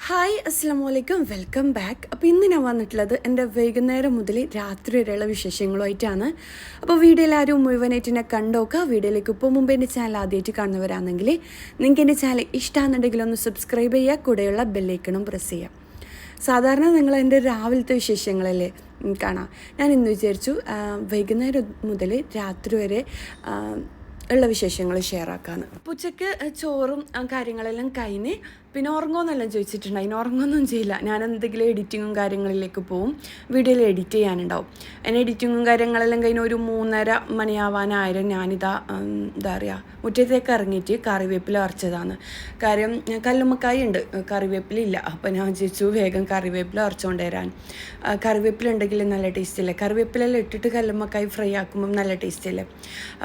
Hi അസ്സാം വലൈക്കും welcome back. അപ്പോൾ ഇന്ന് ഞാൻ വന്നിട്ടുള്ളത് എൻ്റെ വൈകുന്നേരം മുതൽ രാത്രി വരെയുള്ള വിശേഷങ്ങളുമായിട്ടാണ്. അപ്പോൾ വീഡിയോ എല്ലാവരും മുഴുവനായിട്ട് എന്നെ കണ്ടോക്കുക. വീഡിയോയിലേക്ക് ഇപ്പോൾ മുമ്പ് എൻ്റെ ചാനൽ ആദ്യമായിട്ട് കാണുന്നവരാണെങ്കിൽ നിങ്ങൾക്ക് എൻ്റെ ചാനൽ ഇഷ്ടമാണെന്നുണ്ടെങ്കിൽ ഒന്ന് സബ്സ്ക്രൈബ് ചെയ്യുക, കൂടെയുള്ള ബെല്ലൈക്കണും പ്രസ് ചെയ്യുക. സാധാരണ നിങ്ങൾ എൻ്റെ രാവിലത്തെ വിശേഷങ്ങളല്ലേ കാണാം. ഞാൻ ഇന്ന് വിചാരിച്ചു വൈകുന്നേരം മുതൽ രാത്രി വരെ ഉള്ള വിശേഷങ്ങൾ ഷെയർ ആക്കാമെന്ന്. അപ്പോൾ ഉച്ചയ്ക്ക് ചോറും കാര്യങ്ങളെല്ലാം കഴിഞ്ഞ് പിന്നെ ഉറങ്ങുമെന്നെല്ലാം ചോദിച്ചിട്ടുണ്ട്. അതിന് ഉറങ്ങുമൊന്നും ചെയ്യില്ല. ഞാൻ എന്തെങ്കിലും എഡിറ്റിങ്ങും കാര്യങ്ങളിലേക്ക് പോവും. വീഡിയോയിൽ എഡിറ്റ് ചെയ്യാനുണ്ടാവും. അതിന് എഡിറ്റിങ്ങും കാര്യങ്ങളെല്ലാം കഴിഞ്ഞ് ഒരു 3:30 മണിയാവാനായിരം ഞാനിതാ എന്താ പറയുക മുറ്റത്തേക്ക് ഇറങ്ങിയിട്ട് കറിവേപ്പില അരച്ചതാണ്. കാര്യം കല്ലുമ്മക്കായ ഉണ്ട്, കറിവേപ്പിലില്ല. അപ്പോൾ ഞാൻ ചോദിച്ചു വേഗം കറിവേപ്പില അരച്ചുകൊണ്ട് വരാൻ. കറിവേപ്പില ഉണ്ടെങ്കിൽ നല്ല ടേസ്റ്റല്ലേ. കറിവേപ്പിലെല്ലാം ഇട്ടിട്ട് കല്ലുമ്മക്കായ ഫ്രൈ ആക്കുമ്പം നല്ല ടേസ്റ്റല്ലേ.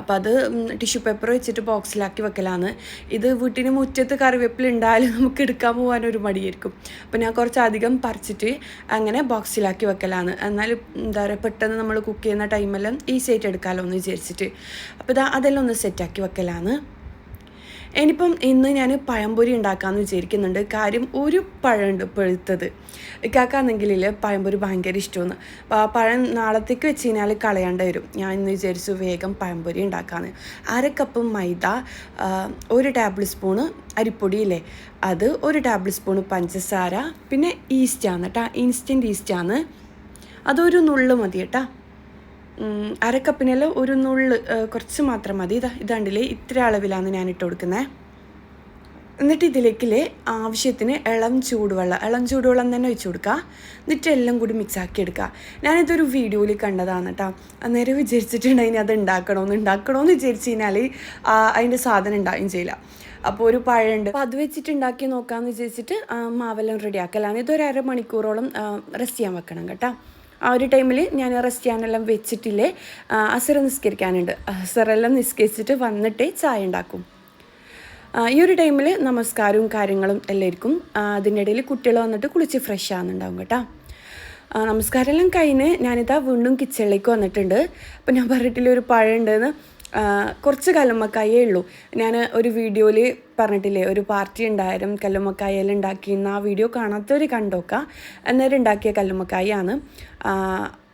അപ്പോൾ അത് ടിഷ്യൂ പേപ്പർ വെച്ചിട്ട് ബോക്സിലാക്കി വെക്കലാണ്. ഇത് വീട്ടിന് മുറ്റത്ത് കറിവേപ്പില ഉണ്ടായാലും നമുക്ക് എടുക്കാൻ പോകാനൊരു മടിയായിരിക്കും. അപ്പോൾ ഞാൻ കുറച്ചധികം പറിച്ചിട്ട് അങ്ങനെ ബോക്സിലാക്കി വെക്കലാണ്. എന്നാലും എന്താ പറയുക പെട്ടെന്ന് നമ്മൾ കുക്ക് ചെയ്യുന്ന ടൈമെല്ലാം ഈസി ആയിട്ട് എടുക്കാമല്ലോ എന്ന് വിചാരിച്ചിട്ട് അപ്പോൾ അതെല്ലാം ഒന്ന് സെറ്റാക്കി വെക്കലാണ്. ഇനിയിപ്പം ഇന്ന് ഞാൻ പഴംപൊരി ഉണ്ടാക്കാമെന്ന് വിചാരിക്കുന്നുണ്ട്. കാര്യം ഒരു പഴമുണ്ട് പഴുത്തത്. ഇക്കാക്കാണെങ്കിലിൽ പഴംപൊരി ഭയങ്കര ഇഷ്ടമാണ്. അപ്പോൾ ആ പഴം നാളത്തേക്ക് വെച്ച് കഴിഞ്ഞാൽ കളയേണ്ടി വരും. ഞാൻ ഇന്ന് വിചാരിച്ചു വേഗം പഴംപൊരി ഉണ്ടാക്കാമെന്ന്. 1/2 കപ്പ് മൈദ, 1 ടേബിൾ സ്പൂണ് അരിപ്പൊടിയില്ലേ അത്, 1 ടേബിൾ സ്പൂണ് പഞ്ചസാര, പിന്നെ ഈസ്റ്റാണ് കേട്ടോ, ഇൻസ്റ്റൻറ്റ് ഈസ്റ്റാണ്. അതൊരു നുള്ള് മതി കേട്ടോ. 1/2 കപ്പിനെല്ലാം ഒരു നുള്ള് കുറച്ച് മാത്രം മതി. ഇതാണ്ടില്ലേ ഇത്ര അളവിലാണ് ഞാൻ ഇട്ട് കൊടുക്കുന്നത്. എന്നിട്ട് ഇതിലേക്കില്ലേ ആവശ്യത്തിന് ഇളം ചൂടുവെള്ളം തന്നെ ഒഴിച്ച് കൊടുക്കുക. എന്നിട്ട് എല്ലാം കൂടി മിക്സാക്കി എടുക്കുക. ഞാനിതൊരു വീഡിയോയിൽ കണ്ടതാണ് കേട്ടോ. അന്നേരം വിചാരിച്ചിട്ടുണ്ടെങ്കിൽ അത് ഉണ്ടാക്കണമെന്ന് വിചാരിച്ച് കഴിഞ്ഞാൽ അതിൻ്റെ സാധനം ഉണ്ടാവുകയും ചെയ്യില്ല. അപ്പോൾ ഒരു പഴമുണ്ട്, അപ്പോൾ അത് വെച്ചിട്ട് ഉണ്ടാക്കി നോക്കാമെന്ന് വിചാരിച്ചിട്ട് മാവെല്ലാം റെഡിയാക്കലാണ്. ഇതൊരു 1/2 മണിക്കൂറോളം റെസ്റ്റ് ചെയ്യാൻ വെക്കണം കേട്ടോ. ആ ഒരു ടൈമിൽ ഞാൻ റെസ്റ്റ് ചെയ്യാനെല്ലാം വെച്ചിട്ടില്ലേ അസർ നിസ്കരിക്കാനുണ്ട്. അസറെല്ലാം നിസ്കരിച്ചിട്ട് വന്നിട്ടേ ചായ ഉണ്ടാക്കും. ഈ ഒരു ടൈമിൽ നമസ്കാരവും കാര്യങ്ങളും എല്ലാവർക്കും. അതിൻ്റെ ഇടയിൽ കുട്ടികൾ വന്നിട്ട് കുളിച്ച് ഫ്രഷ് ആകുന്നുണ്ടാവും കേട്ടോ. നമസ്കാരമെല്ലാം കഴിഞ്ഞ് ഞാനിതാ വീണ്ടും കിച്ചണിലേക്ക് വന്നിട്ടുണ്ട്. അപ്പോൾ ഞാൻ പറഞ്ഞിട്ടില്ല ഒരു പഴം ഉണ്ടെന്ന്. കുറച്ച് കല്ലുമ്മക്കായേ ഉള്ളൂ. ഞാൻ ഒരു വീഡിയോയിൽ പറഞ്ഞിട്ടില്ലേ ഒരു പാർട്ടി ഉണ്ടായാലും കല്ലുമ്മക്കായെല്ലാം ഉണ്ടാക്കിയെന്ന്. ആ വീഡിയോ കാണാത്തവർ കണ്ടോക്കാം. അന്നേരം ഉണ്ടാക്കിയ കല്ലുമ്മക്കായാണ്.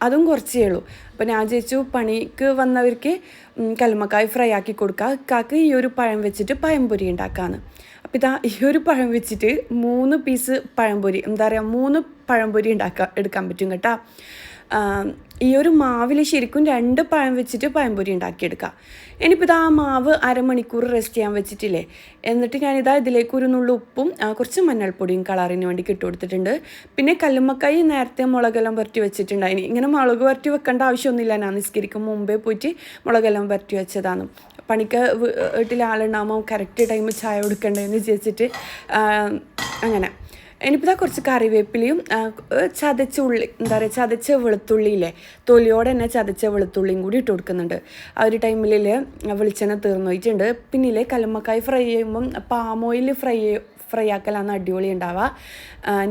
അതും കുറച്ചേ ഉള്ളൂ. അപ്പോൾ ഞാൻ ചോദിച്ചു പണിക്ക് വന്നവർക്ക് കല്ലുമ്മക്കായ ഫ്രൈ ആക്കി കൊടുക്കുക, കാക്ക് ഈ ഒരു പഴം വെച്ചിട്ട് പഴംപൊരി ഉണ്ടാക്കാമെന്ന്. അപ്പോൾ ഈ ഒരു പഴം വെച്ചിട്ട് 3 പീസ് പഴംപൊരി, എന്താ പറയുക 3 പഴംപൊരി എടുക്കാൻ പറ്റും കേട്ടോ. ഈ ഒരു മാവിൽ ശരിക്കും 2 പഴം വെച്ചിട്ട് പഴംപൊരി ഉണ്ടാക്കിയെടുക്കുക. ഇനിയിപ്പോൾ ആ മാവ് 1/2 മണിക്കൂർ റെസ്റ്റ് ചെയ്യാൻ വെച്ചിട്ടില്ലേ, എന്നിട്ട് ഞാനിതാ ഇതിലേക്ക് ഒരു നുള്ളു ഉപ്പും കുറച്ച് മഞ്ഞൾപ്പൊടിയും കളറിന് വേണ്ടി ഇട്ട് കൊടുത്തിട്ടുണ്ട്. പിന്നെ കല്ലുമ്മക്കായി നേരത്തെ മുളകെല്ലാം പുരട്ടി വെച്ചിട്ടുണ്ടായിന്. ഇങ്ങനെ മുളക് പുരട്ടി വെക്കേണ്ട ആവശ്യമൊന്നുമില്ല. ഞാൻ നിസ്കരിക്കും മുമ്പേ പോയിട്ട് മുളകെല്ലാം പുരട്ടി വെച്ചതാണ്. പണിക്ക് വീട്ടിൽ ആളുണ്ടാകുമ്പോൾ കറക്റ്റ് ടൈമിൽ ചായ കൊടുക്കണ്ടേന്ന് വിചാരിച്ചിട്ട് അങ്ങനെ. ഇനിയിപ്പോൾ കുറച്ച് കറിവേപ്പിലയും ചതച്ച വെളുത്തുള്ളിയില്ലേ തൊലിയോടെ തന്നെ ചതച്ച വെളുത്തുള്ളിയും കൂടി ഇട്ട് കൊടുക്കുന്നുണ്ട്. ആ ഒരു ടൈമിൽ വെളിച്ചെണ്ണ തീർന്നു പോയിട്ടുണ്ട്. പിന്നില്ലേ കല്ലുമ്മക്കായ ഫ്രൈ ചെയ്യുമ്പം പാം ഓയിൽ ഫ്രൈ ആക്കലാണ് അടിപൊളി ഉണ്ടാവുക.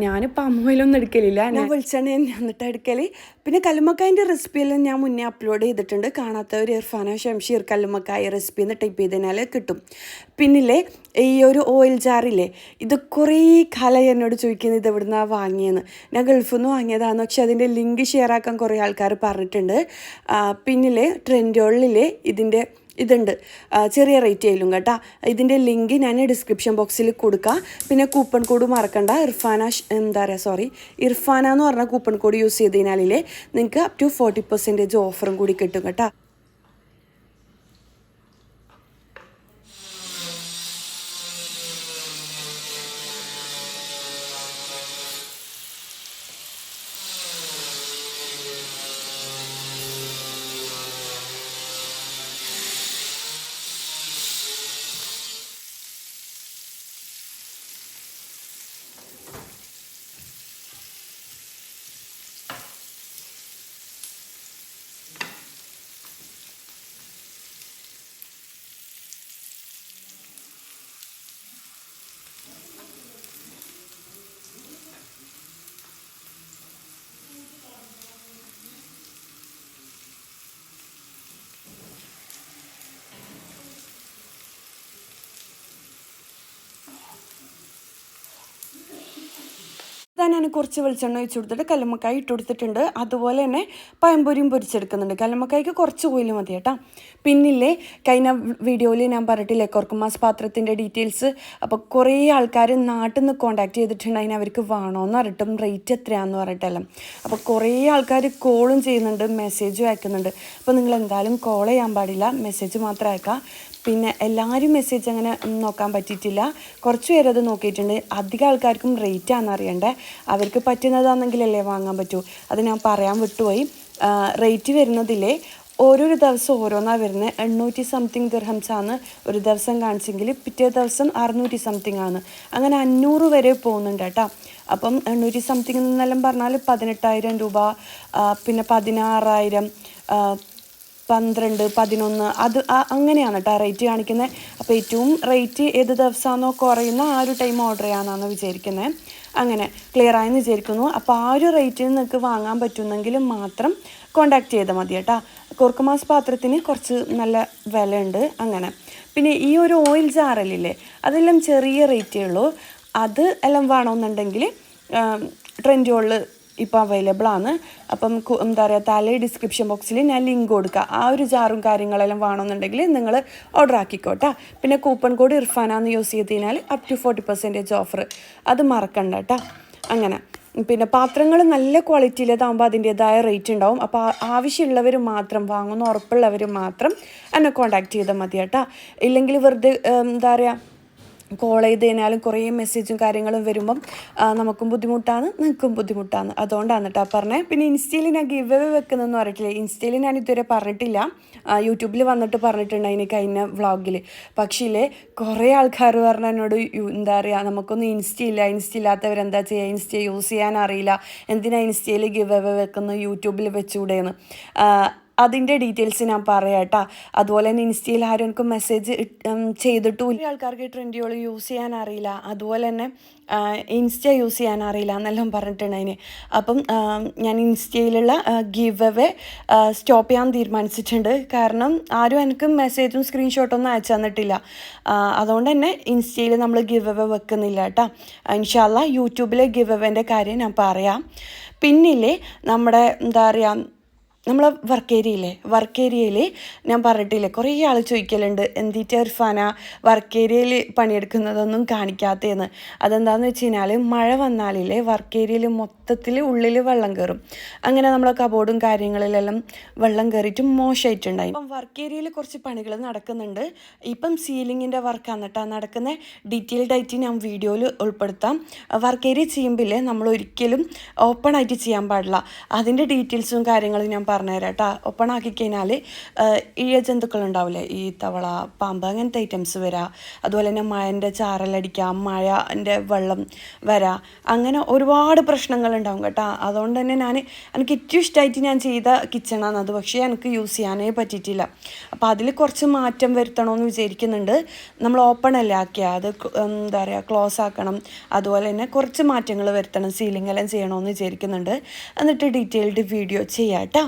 ഞാൻ പാം ഓയിലൊന്നും എടുക്കലില്ല, ഞാൻ വെളിച്ചെണ്ണ എന്നിട്ട് എടുക്കൽ. പിന്നെ കല്ലുമ്മക്കായൻ്റെ റെസിപ്പിയെല്ലാം ഞാൻ മുന്നേ അപ്ലോഡ് ചെയ്തിട്ടുണ്ട്. കാണാത്തവർ ഇർഫാന ഷംഷീർ കല്ലുമ്മക്കായ റെസിപ്പി എന്ന് ടൈപ്പ് ചെയ്തതിനാൽ കിട്ടും. പിന്നില്ലേ ഈ ഒരു ഓയിൽ ജാറില്ലേ ഇത് കുറേ കാലം എന്നോട് ചോദിക്കുന്നത് ഇത് എവിടുന്നാണ് വാങ്ങിയെന്ന്. ഞാൻ ഗൾഫിൽ നിന്ന് വാങ്ങിയതാണ്, പക്ഷെ അതിൻ്റെ ലിങ്ക് ഷെയർ ആക്കാൻ കുറേ ആൾക്കാർ പറഞ്ഞിട്ടുണ്ട്. പിന്നില്ലേ ട്രെൻഡോളിലെ ഇതുണ്ട്, ചെറിയ റേറ്റ് ആയാലും കേട്ടോ. ഇതിൻ്റെ ലിങ്ക് ഞാൻ ഡിസ്ക്രിപ്ഷൻ ബോക്സിൽ കൊടുക്കാം. പിന്നെ കൂപ്പൺ കോഡ് മറക്കണ്ട, ഇർഫാന എന്ന് പറഞ്ഞ കൂപ്പൺ കോഡ് യൂസ് ചെയ്ത് കഴിഞ്ഞാലേ നിങ്ങൾക്ക് അപ് ടു 40% ഓഫറും കൂടി കിട്ടും കേട്ടോ. ഞാൻ കുറച്ച് വെളിച്ചെണ്ണ ഒഴിച്ച് കൊടുത്തിട്ട് കല്ലുമ്മക്കായ ഇട്ട് കൊടുത്തിട്ടുണ്ട്. അതുപോലെ തന്നെ പഴംപൊരിയും പൊരിച്ചെടുക്കുന്നുണ്ട്. കല്ലുമ്മക്കായ്ക്ക് കുറച്ച് ഓയിൽ മതി കേട്ടോ. പിന്നില്ലേ കഴിഞ്ഞ വീഡിയോയിൽ ഞാൻ പറഞ്ഞിട്ടില്ലേ കുർക്കുമാസ് പാത്രത്തിൻ്റെ ഡീറ്റെയിൽസ്. അപ്പോൾ കുറേ ആൾക്കാർ നാട്ടിൽ നിന്ന് കോൺടാക്ട് ചെയ്തിട്ടുണ്ടെങ്കിൽ അവർക്ക് വേണമെന്ന് പറഞ്ഞിട്ടും റേറ്റ് എത്രയാണെന്ന് പറഞ്ഞിട്ടെല്ലാം. അപ്പോൾ കുറേ ആൾക്കാർ കോളും ചെയ്യുന്നുണ്ട്, മെസ്സേജും അയക്കുന്നുണ്ട്. അപ്പോൾ നിങ്ങൾ എന്തായാലും കോൾ ചെയ്യാൻ പാടില്ല, മെസ്സേജ് മാത്രം അയക്കാം. പിന്നെ എല്ലാവരും മെസ്സേജ് അങ്ങനെ നോക്കാൻ പറ്റിയിട്ടില്ല, കുറച്ച് പേരത് നോക്കിയിട്ടുണ്ട്. അധികം ആൾക്കാർക്കും റേറ്റ് ആണെന്ന് അറിയണ്ടേ, അവർക്ക് പറ്റുന്നതാണെങ്കിലല്ലേ വാങ്ങാൻ പറ്റൂ. അത് ഞാൻ പറയാൻ വിട്ടുപോയി. റേറ്റ് വരുന്നതില്ലേ ഓരോരോ ദിവസം ഓരോന്നാണ് വരുന്നത്. 800 സംതിങ് ദിർഹംസാണ് ഒരു ദിവസം കാണിച്ചെങ്കിൽ പിറ്റേ ദിവസം 600 സംതിങ് ആണ്. അങ്ങനെ 500 വരെ പോകുന്നുണ്ട് കേട്ടോ. അപ്പം 800 സംതിങ് എന്നെല്ലാം പറഞ്ഞാൽ 18,000 രൂപ, പിന്നെ 16,000, 12, 11 അത് അങ്ങനെയാണ് കേട്ടോ റേറ്റ് കാണിക്കുന്നത്. അപ്പോൾ ഏറ്റവും റേറ്റ് ഏത് ദിവസമാണോ കുറയുന്ന ആ ഒരു ടൈം ഓർഡർ ചെയ്യാമെന്നാണ് വിചാരിക്കുന്നത്. അങ്ങനെ ക്ലിയർ ആയെന്ന് വിചാരിക്കുന്നു. അപ്പോൾ ആ ഒരു റേറ്റിന് നിങ്ങൾക്ക് വാങ്ങാൻ പറ്റുന്നെങ്കിൽ മാത്രം കോണ്ടാക്ട് ചെയ്താൽ മതി കേട്ടോ. കുർക്കുമാസ് പാത്രത്തിന് കുറച്ച് നല്ല വിലയുണ്ട്. അങ്ങനെ പിന്നെ ഈ ഒരു ഓയിൽ ജാറലില്ലേ അതെല്ലാം ചെറിയ റേറ്റേ ഉള്ളൂ. അത് എല്ലാം വേണമെന്നുണ്ടെങ്കിൽ ട്രെൻഡ്യോളിൽ ഇപ്പോൾ അവൈലബിൾ ആണ്. അപ്പം എന്താ പറയുക, താഴെ ഡിസ്ക്രിപ്ഷൻ ബോക്സിൽ ഞാൻ ലിങ്ക് കൊടുക്കുക. ആ ഒരു ജാറും കാര്യങ്ങളെല്ലാം വേണമെന്നുണ്ടെങ്കിൽ നിങ്ങൾ ഓർഡർ ആക്കിക്കോട്ടെ. പിന്നെ കൂപ്പൺ കോഡ് ഇർഫാനാന്ന് യൂസ് ചെയ്ത് കഴിഞ്ഞാൽ up to 40% ഓഫർ, അത് മറക്കണ്ട കേട്ടോ. അങ്ങനെ പിന്നെ പാത്രങ്ങൾ നല്ല ക്വാളിറ്റിയിലേതാകുമ്പോൾ അതിൻ്റേതായ റേറ്റ് ഉണ്ടാവും. അപ്പോൾ ആവശ്യമുള്ളവർ മാത്രം, വാങ്ങുന്ന ഉറപ്പുള്ളവർ മാത്രം എന്നെ കോൺടാക്ട് ചെയ്താൽ മതി കേട്ടോ. ഇല്ലെങ്കിൽ വെറുതെ എന്താ പറയുക കോൾ ചെയ്ത് കഴിഞ്ഞാലും കുറേ മെസ്സേജും കാര്യങ്ങളും വരുമ്പം നമുക്കും ബുദ്ധിമുട്ടാണ്, നിങ്ങൾക്കും ബുദ്ധിമുട്ടാണ്. അതുകൊണ്ടാണ് കേട്ടോ പറഞ്ഞത്. പിന്നെ ഇൻസ്റ്റയിൽ ഞാൻ ഗിവ് അവേ വെക്കുന്നതെന്ന് പറഞ്ഞിട്ടില്ലേ, ഇൻസ്റ്റയിൽ ഞാൻ ഇതുവരെ പറഞ്ഞിട്ടില്ല. യൂട്യൂബിൽ വന്നിട്ട് പറഞ്ഞിട്ടുണ്ട് അതിന് കഴിഞ്ഞ വ്ളോഗിൽ. പക്ഷേ കുറേ ആൾക്കാർ പറഞ്ഞ എന്നോട് എന്താ പറയുക, നമുക്കൊന്നും ഇൻസ്റ്റ ഇല്ലാത്തവരെന്താ ചെയ്യുക, ഇൻസ്റ്റ യൂസ് ചെയ്യാൻ അറിയില്ല, എന്തിനാ ഇൻസ്റ്റയിൽ ഗിവ് അവേ വെക്കുന്നത്, യൂട്യൂബിൽ വെച്ചുകൂടെയെന്ന്. അതിൻ്റെ ഡീറ്റെയിൽസ് ഞാൻ പറയാം കേട്ടോ. അതുപോലെ തന്നെ ഇൻസ്റ്റയിൽ ആരും എനിക്ക് മെസ്സേജ് ചെയ്തിട്ടും ആൾക്കാർക്ക് ട്രെൻഡ്യോൾ യൂസ് ചെയ്യാൻ അറിയില്ല, അതുപോലെ തന്നെ ഇൻസ്റ്റ യൂസ് ചെയ്യാൻ അറിയില്ല എന്നെല്ലാം പറഞ്ഞിട്ടുണ്ടതിന്. അപ്പം ഞാൻ ഇൻസ്റ്റയിലുള്ള ഗിവ് അവേ സ്റ്റോപ്പ് ചെയ്യാൻ തീരുമാനിച്ചിട്ടുണ്ട്. കാരണം ആരും എനിക്ക് മെസ്സേജും സ്ക്രീൻഷോട്ടൊന്നും അയച്ചു തന്നിട്ടില്ല. അതുകൊണ്ട് തന്നെ ഇൻസ്റ്റയിൽ നമ്മൾ ഗിവ് അവേ വെക്കുന്നില്ല കേട്ടോ. ഇൻഷാ അല്ലാ യൂട്യൂബിലെ ഗിവ് അവേൻ്റെ കാര്യം ഞാൻ പറയാം. പിന്നില്ലേ നമ്മുടെ എന്താ പറയുക, നമ്മളെ വർക്ക് ഏരിയയിൽ ഞാൻ പറഞ്ഞിട്ടില്ലേ കുറേ ആൾ ചോദിക്കലുണ്ട് എന്തിട്ട് ഇർഫാന വർക്ക് ഏരിയയിൽ പണിയെടുക്കുന്നതൊന്നും കാണിക്കാത്തതെന്ന്. അതെന്താണെന്ന് വെച്ച് കഴിഞ്ഞാൽ മഴ വന്നാലില്ലേ വർക്ക് ഏരിയയിൽ മൊത്തത്തിൽ ഉള്ളിൽ വെള്ളം കയറും. അങ്ങനെ നമ്മളെ കബോർഡും കാര്യങ്ങളിലെല്ലാം വെള്ളം കയറിയിട്ട് മോശമായിട്ടുണ്ടായി. ഇപ്പം വർക്ക് ഏരിയയിൽ കുറച്ച് പണികൾ നടക്കുന്നുണ്ട്. ഇപ്പം സീലിങ്ങിൻ്റെ വർക്കാണ് കേട്ടോ നടക്കുന്നത്. ഡീറ്റെയിൽഡ് ആയിട്ട് ഞാൻ വീഡിയോയിൽ ഉൾപ്പെടുത്താം. വർക്ക് ഏരിയ ചെയ്യുമ്പോൾ നമ്മൾ ഒരിക്കലും ഓപ്പൺ ആയിട്ട് ചെയ്യാൻ പാടില്ല. അതിൻ്റെ ഡീറ്റെയിൽസും കാര്യങ്ങളും ഞാൻ പറഞ്ഞുതരാം കേട്ടോ. ഓപ്പൺ ആക്കി കഴിഞ്ഞാൽ ഇഴജന്തുക്കൾ ഉണ്ടാവില്ലേ, ഈ തവള, പാമ്പ്, അങ്ങനത്തെ ഐറ്റംസ് വരാം. അതുപോലെ തന്നെ മഴൻ്റെ ചാറലടിക്കാം, മഴൻ്റെ വെള്ളം വരാം, അങ്ങനെ ഒരുപാട് പ്രശ്നങ്ങളുണ്ടാവും കേട്ടോ. അതുകൊണ്ട് തന്നെ എനിക്ക് ഏറ്റവും ഇഷ്ടമായിട്ട് ഞാൻ ചെയ്ത കിച്ചണാണ് അത്. പക്ഷേ എനിക്ക് യൂസ് ചെയ്യാനേ പറ്റിയിട്ടില്ല. അപ്പോൾ അതിൽ കുറച്ച് മാറ്റം വരുത്തണമെന്ന് വിചാരിക്കുന്നുണ്ട്. നമ്മൾ ഓപ്പൺ അല്ലേ ആക്കിയാൽ അത് എന്താ പറയുക ക്ലോസ് ആക്കണം. അതുപോലെ തന്നെ കുറച്ച് മാറ്റങ്ങൾ വരുത്തണം, സീലിംഗ് എല്ലാം ചെയ്യണമെന്ന് വിചാരിക്കുന്നുണ്ട്. എന്നിട്ട് ഡീറ്റെയിൽഡ് വീഡിയോ ചെയ്യാം കേട്ടോ.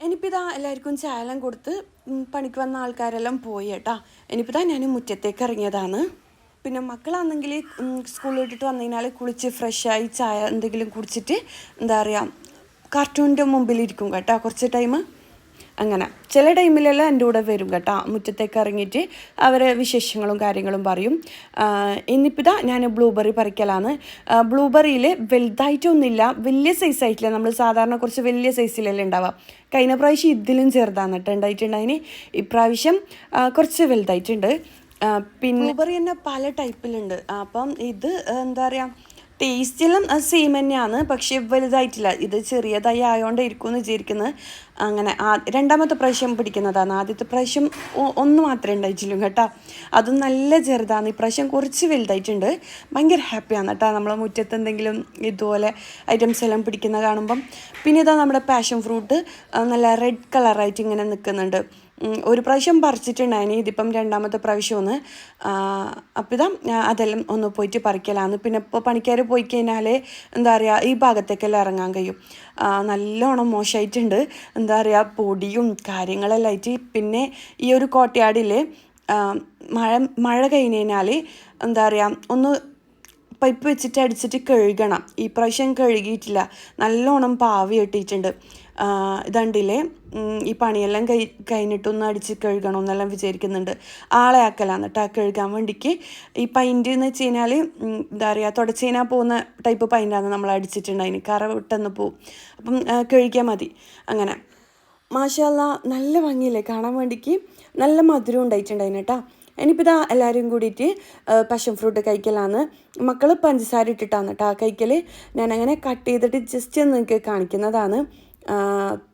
ഇനിയിപ്പോൾ ഇതാ എല്ലാവർക്കും ചായയെല്ലാം കൊടുത്ത് പണിക്ക് വന്ന ആൾക്കാരെല്ലാം പോയി കേട്ടോ. ഇനിയിപ്പോൾ ഇതാ ഞാൻ മുറ്റത്തേക്ക് ഇറങ്ങിയതാണ്. പിന്നെ മക്കളാണെങ്കിൽ സ്കൂളിൽ വിട്ടിട്ട് വന്നു കഴിഞ്ഞാൽ കുളിച്ച് ഫ്രഷായി ചായ എന്തെങ്കിലും കുടിച്ചിട്ട് എന്താ പറയുക കാർട്ടൂണിൻ്റെ മുമ്പിലിരിക്കും കേട്ടോ കുറച്ച് ടൈം. അങ്ങനെ ചില ടൈമിലെല്ലാം എൻ്റെ കൂടെ വരും കേട്ടോ. മുറ്റത്തേക്ക് ഇറങ്ങിയിട്ട് അവരെ വിശേഷങ്ങളും കാര്യങ്ങളും പറയും. ഇന്നിപ്പോൾ ഇതാ ഞാൻ ബ്ലൂബെറി പറിക്കലാണ്. ബ്ലൂബെറിയിൽ വലുതായിട്ടൊന്നുമില്ല, വലിയ സൈസായിട്ടില്ല. നമ്മൾ സാധാരണ കുറച്ച് വലിയ സൈസിലല്ലേ ഉണ്ടാവുക. കഴിഞ്ഞ പ്രാവശ്യം ഇതിലും ചെറുതാണ് കേട്ടോ ഉണ്ടായിട്ടുണ്ടതിന്. ഇപ്രാവശ്യം കുറച്ച് വലുതായിട്ടുണ്ട്. പിന്നെ ബ്ലൂബെറി തന്നെ പല ടൈപ്പിലുണ്ട്. അപ്പം ഇത് എന്താ പറയുക ടേസ്റ്റിലും സെയിം തന്നെയാണ്, പക്ഷേ വലുതായിട്ടില്ല. ഇത് ചെറിയതായി ആയതുകൊണ്ടായിരിക്കും എന്ന് വിചാരിക്കുന്നത്. അങ്ങനെ രണ്ടാമത്തെ പ്രാവശ്യം പിടിക്കുന്നതാണ്. ആദ്യത്തെ പ്രാവശ്യം ഒന്ന് മാത്രമേ ഉണ്ടായിട്ടില്ലൂ കേട്ടോ, അതും നല്ല ചെറുതാണ്. ഇപ്രാവശ്യം കുറച്ച് വലുതായിട്ടുണ്ട്. ഭയങ്കര ഹാപ്പിയാണ് കേട്ടോ നമ്മളെ മുറ്റത്ത് എന്തെങ്കിലും ഇതുപോലെ ഐറ്റംസ് എല്ലാം പിടിക്കുന്ന കാണുമ്പം. പിന്നെ ഇതാ നമ്മുടെ പാഷൻ ഫ്രൂട്ട് നല്ല റെഡ് കളറായിട്ട് ഇങ്ങനെ നിൽക്കുന്നുണ്ട്. ഒരു പ്രാവശ്യം പറിച്ചിട്ടുണ്ടായിന്, ഇതിപ്പം രണ്ടാമത്തെ പ്രാവശ്യമാണ്. അപ്പോൾ ഇതാ അതെല്ലാം ഒന്ന് പോയിട്ട് പറിക്കലാണ്. പിന്നെ ഇപ്പോൾ പണിക്കാർ പോയി കഴിഞ്ഞാൽ എന്താ പറയുക ഈ ഭാഗത്തേക്കെല്ലാം ഇറങ്ങാൻ കഴിയും. നല്ലോണം മോശമായിട്ടുണ്ട്, എന്താ പറയുക പൊടിയും കാര്യങ്ങളെല്ലാം ആയിട്ട്. പിന്നെ ഈ ഒരു കോട്ടയാടിൽ മഴ മഴ കഴിഞ്ഞ് കഴിഞ്ഞാൽ എന്താ പറയുക ഒന്ന് പൈപ്പ് വെച്ചിട്ട് അടിച്ചിട്ട് കഴുകണം. ഈ പ്രാവശ്യം കഴുകിയിട്ടില്ല, നല്ലോണം പാവി ഇട്ടിട്ടുണ്ട്. ഇതണ്ടില്ലേ, ഈ പണിയെല്ലാം കഴിഞ്ഞിട്ടൊന്ന് അടിച്ച് കഴുകണമെന്നെല്ലാം വിചാരിക്കുന്നുണ്ട്. ആളെ ആക്കലാന്ന് കേട്ടോ കഴുകാൻ വേണ്ടിക്ക്. ഈ പൈൻറ്റ് എന്ന് വെച്ച് കഴിഞ്ഞാൽ എന്താ പറയുക, തുടച്ച് കഴിഞ്ഞാൽ പോകുന്ന ടൈപ്പ് പൈൻറ്റാണ് നമ്മൾ അടിച്ചിട്ടുണ്ട്. അതിന് കറ വിട്ടെന്ന് പോവും. അപ്പം കഴുകിയാൽ മതി. അങ്ങനെ മാഷാ അല്ലാ നല്ല ഭംഗിയില്ലേ കാണാൻ വേണ്ടിക്ക്. നല്ല മധുരം ഉണ്ടായിട്ടുണ്ടായിന് കേട്ടോ. ഇനിയിപ്പോൾ ഇതാ എല്ലാവരും കൂടിയിട്ട് പാഷൻ ഫ്രൂട്ട് കഴിക്കലാന്ന്. മക്കൾ പഞ്ചസാര ഇട്ടിട്ടാണ് കേട്ടോ കഴിക്കൽ. ഞാനങ്ങനെ കട്ട് ചെയ്തിട്ട് ജസ്റ്റ് ഒന്ന് നിങ്ങൾക്ക് കാണിക്കുന്നതാണ്.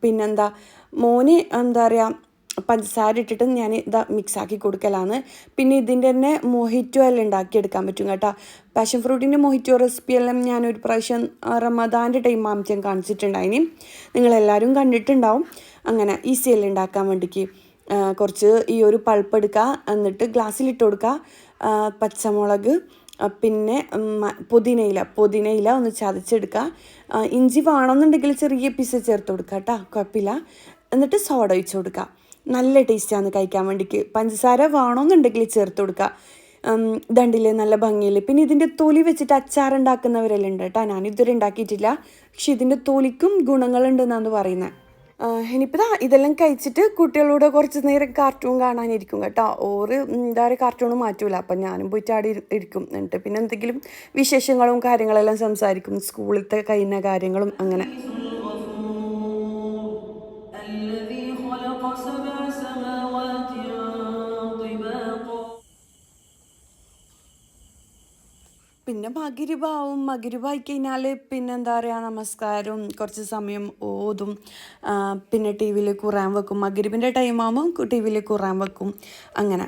പിന്നെന്താ മോന് എന്താ പറയുക പഞ്ചസാര ഇട്ടിട്ട് ഞാൻ ഇതാ മിക്സാക്കി കൊടുക്കലാണ്. പിന്നെ ഇതിൻ്റെ തന്നെ മൊഹിറ്റോ എല്ലാം ഉണ്ടാക്കിയെടുക്കാൻ പറ്റും കേട്ടോ. പാഷൻ ഫ്രൂട്ടിൻ്റെ മൊഹിറ്റോ റെസിപ്പിയെല്ലാം ഞാനൊരു പ്രാവശ്യം റമദാൻ്റെ ടൈം ആകുമ്പോൾ കാണിച്ചിട്ടുണ്ടായിന്. നിങ്ങളെല്ലാവരും കണ്ടിട്ടുണ്ടാവും. അങ്ങനെ ഈസിയല്ലേ ഉണ്ടാക്കാൻ വേണ്ടിക്ക്. കുറച്ച് ഈ ഒരു പൾപ്പ് എടുക്കുക, എന്നിട്ട് ഗ്ലാസ്സിലിട്ട് കൊടുക്കുക. പച്ചമുളക്, പിന്നെ പുതിനയില ഒന്ന് ചതച്ചെടുക്കുക. ഇഞ്ചി വേണമെന്നുണ്ടെങ്കിൽ ചെറിയ പീസ് ചേർത്ത് കൊടുക്കുക കേട്ടോ, കുഴപ്പമില്ല. എന്നിട്ട് സോഡ ഒഴിച്ച് കൊടുക്കുക. നല്ല ടേസ്റ്റാണ് കഴിക്കാൻ വേണ്ടിക്ക്. പഞ്ചസാര വേണമെന്നുണ്ടെങ്കിൽ ചേർത്ത് കൊടുക്കുക. ദണ്ടില്ലേ നല്ല ഭംഗിയിൽ. പിന്നെ ഇതിൻ്റെ തൊലി വെച്ചിട്ട് അച്ചാറുണ്ടാക്കുന്നവരെല്ലാം ഉണ്ട് കേട്ടോ. ഞാനിതുവരെ ഉണ്ടാക്കിയിട്ടില്ല, പക്ഷെ ഇതിൻ്റെ തൊലിക്കും ഗുണങ്ങളുണ്ടെന്നാണ് പറയുന്നത്. ഇനിയിപ്പോൾ ഇതെല്ലാം കഴിച്ചിട്ട് കുട്ടികളോട് കുറച്ച് നേരം കാർട്ടൂൺ കാണാനിരിക്കും കേട്ടോ. എന്താ പറയുക, കാർട്ടൂൺ മാറ്റൂല. അപ്പം ഞാനും പോയിട്ട് ആടെ ഇരിക്കും. എന്നിട്ട് പിന്നെ എന്തെങ്കിലും വിശേഷങ്ങളും കാര്യങ്ങളെല്ലാം സംസാരിക്കും, സ്കൂളിലത്തെ കഴിഞ്ഞ കാര്യങ്ങളും അങ്ങനെ. പിന്നെ മഗ്‌രിബായി കഴിഞ്ഞാൽ പിന്നെ എന്താ പറയുക, നമസ്കാരവും കുറച്ച് സമയം ഓതും. പിന്നെ ടി വിയിൽ ഖുർആൻ വെക്കും. മഗ്‌രിബിൻ്റെ ടൈം ആകുമ്പോൾ ടി വിയിൽ ഖുർആൻ വെക്കും. അങ്ങനെ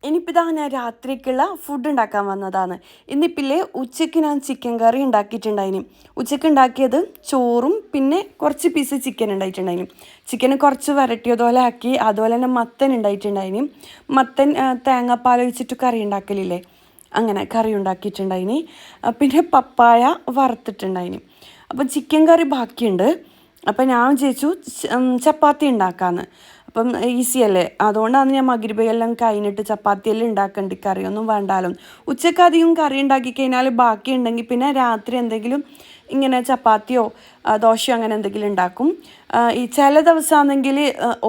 ഇനിയിപ്പോൾ ഞാൻ രാത്രിക്കുള്ള ഫുഡ് ഉണ്ടാക്കാൻ വന്നതാണ്. ഇന്നിപ്പില്ലേ ഉച്ചയ്ക്ക് ഞാൻ ചിക്കൻ കറി ഉണ്ടാക്കിയിട്ടുണ്ടായിന്. ഉച്ചയ്ക്ക് ഉണ്ടാക്കിയത് ചോറും പിന്നെ കുറച്ച് പീസ് ചിക്കൻ ഉണ്ടായിട്ടുണ്ടായിന്. ചിക്കന് കുറച്ച് വരട്ടിയതുപോലെ ആക്കി. അതുപോലെ തന്നെ മത്തൻ ഉണ്ടായിട്ടുണ്ടായിന്. മത്തൻ തേങ്ങാപ്പാൽ ഒഴിച്ചിട്ട് കറി ഉണ്ടാക്കലില്ലേ, അങ്ങനെ കറി ഉണ്ടാക്കിയിട്ടുണ്ടായിന്. പിന്നെ പപ്പായ വറുത്തിട്ടുണ്ടായിന്. അപ്പം ചിക്കൻ കറി ബാക്കിയുണ്ട്. അപ്പം ഞാൻ വിചാരിച്ചു ചപ്പാത്തി ഉണ്ടാക്കാമെന്ന്. അപ്പം ഈസി അല്ലേ, അതുകൊണ്ടാണ് ഞാൻ മഗ്‌രിബെല്ലാം കഴിഞ്ഞിട്ട് ചപ്പാത്തിയെല്ലാം ഉണ്ടാക്കേണ്ടി, കറിയൊന്നും വേണ്ടാലോ. ഉച്ചയ്ക്ക് അധികം കറി ഉണ്ടാക്കി കഴിഞ്ഞാൽ ബാക്കി ഉണ്ടെങ്കിൽ പിന്നെ രാത്രി എന്തെങ്കിലും ഇങ്ങനെ ചപ്പാത്തിയോ ദോശയോ അങ്ങനെ എന്തെങ്കിലും ഉണ്ടാക്കും. ഈ ചില ദിവസമാണെങ്കിൽ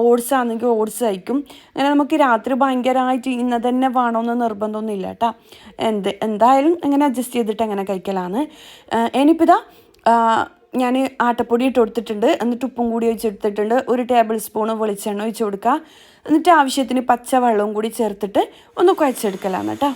ഓട്സ് കഴിക്കും. അങ്ങനെ നമുക്ക് രാത്രി ഭയങ്കരമായിട്ട് ഇന്ന തന്നെ വേണമെന്ന് നിർബന്ധമൊന്നുമില്ല കേട്ടോ. എന്തായാലും അങ്ങനെ അഡ്ജസ്റ്റ് ചെയ്തിട്ട് അങ്ങനെ കഴിക്കലാണ്. ഇനിയിപ്പോൾ ഇതാ ഞാൻ ആട്ടപ്പൊടി ഇട്ട് കൊടുത്തിട്ടുണ്ട്. എന്നിട്ട് ഉപ്പും കൂടി ഒഴിച്ചെടുത്തിട്ടുണ്ട്. 1 ടേബിൾ സ്പൂൺ വെളിച്ചെണ്ണ ഒഴിച്ച് കൊടുക്കുക. എന്നിട്ട് ആവശ്യത്തിന് പച്ചവെള്ളവും കൂടി ചേർത്തിട്ട് ഒന്ന് കുഴച്ചെടുക്കലാണ് കേട്ടോ.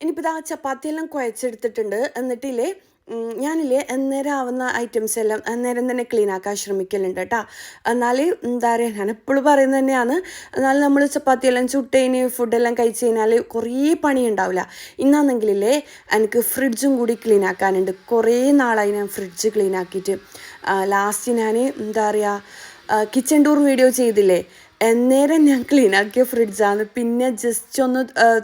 ഇനിയിപ്പോൾ ഇതാ ചപ്പാത്തിയെല്ലാം കുഴച്ചെടുത്തിട്ടുണ്ട്. എന്നിട്ടില്ലേ ഞാനില്ലേ അന്നേരം ആവുന്ന ഐറ്റംസ് എല്ലാം അന്നേരം തന്നെ ക്ലീൻ ആക്കാൻ ശ്രമിക്കലുണ്ട് കേട്ടോ. എന്നാൽ എന്താ പറയുക, ഞാൻ എപ്പോഴും പറയുന്നത് തന്നെയാണ്, എന്നാൽ നമ്മൾ ചപ്പാത്തിയെല്ലാം ചുട്ടതിന് ഫുഡെല്ലാം കഴിച്ച് കഴിഞ്ഞാൽ കുറേ പണി ഉണ്ടാവില്ല. ഇന്നാണെങ്കിലേ എനിക്ക് ഫ്രിഡ്ജും കൂടി ക്ലീൻ ആക്കാനുണ്ട്. കുറേ നാളായി ഞാൻ ഫ്രിഡ്ജ് ക്ലീൻ ആക്കിയിട്ട്. ലാസ്റ്റ് ഞാൻ എന്താ പറയുക, കിച്ചൺ ടൂർ വീഡിയോ ചെയ്തില്ലേ, അന്നേരം ഞാൻ ക്ലീൻ ആക്കിയ ഫ്രിഡ്ജാണ്. പിന്നെ ജസ്റ്റ് ഒന്ന്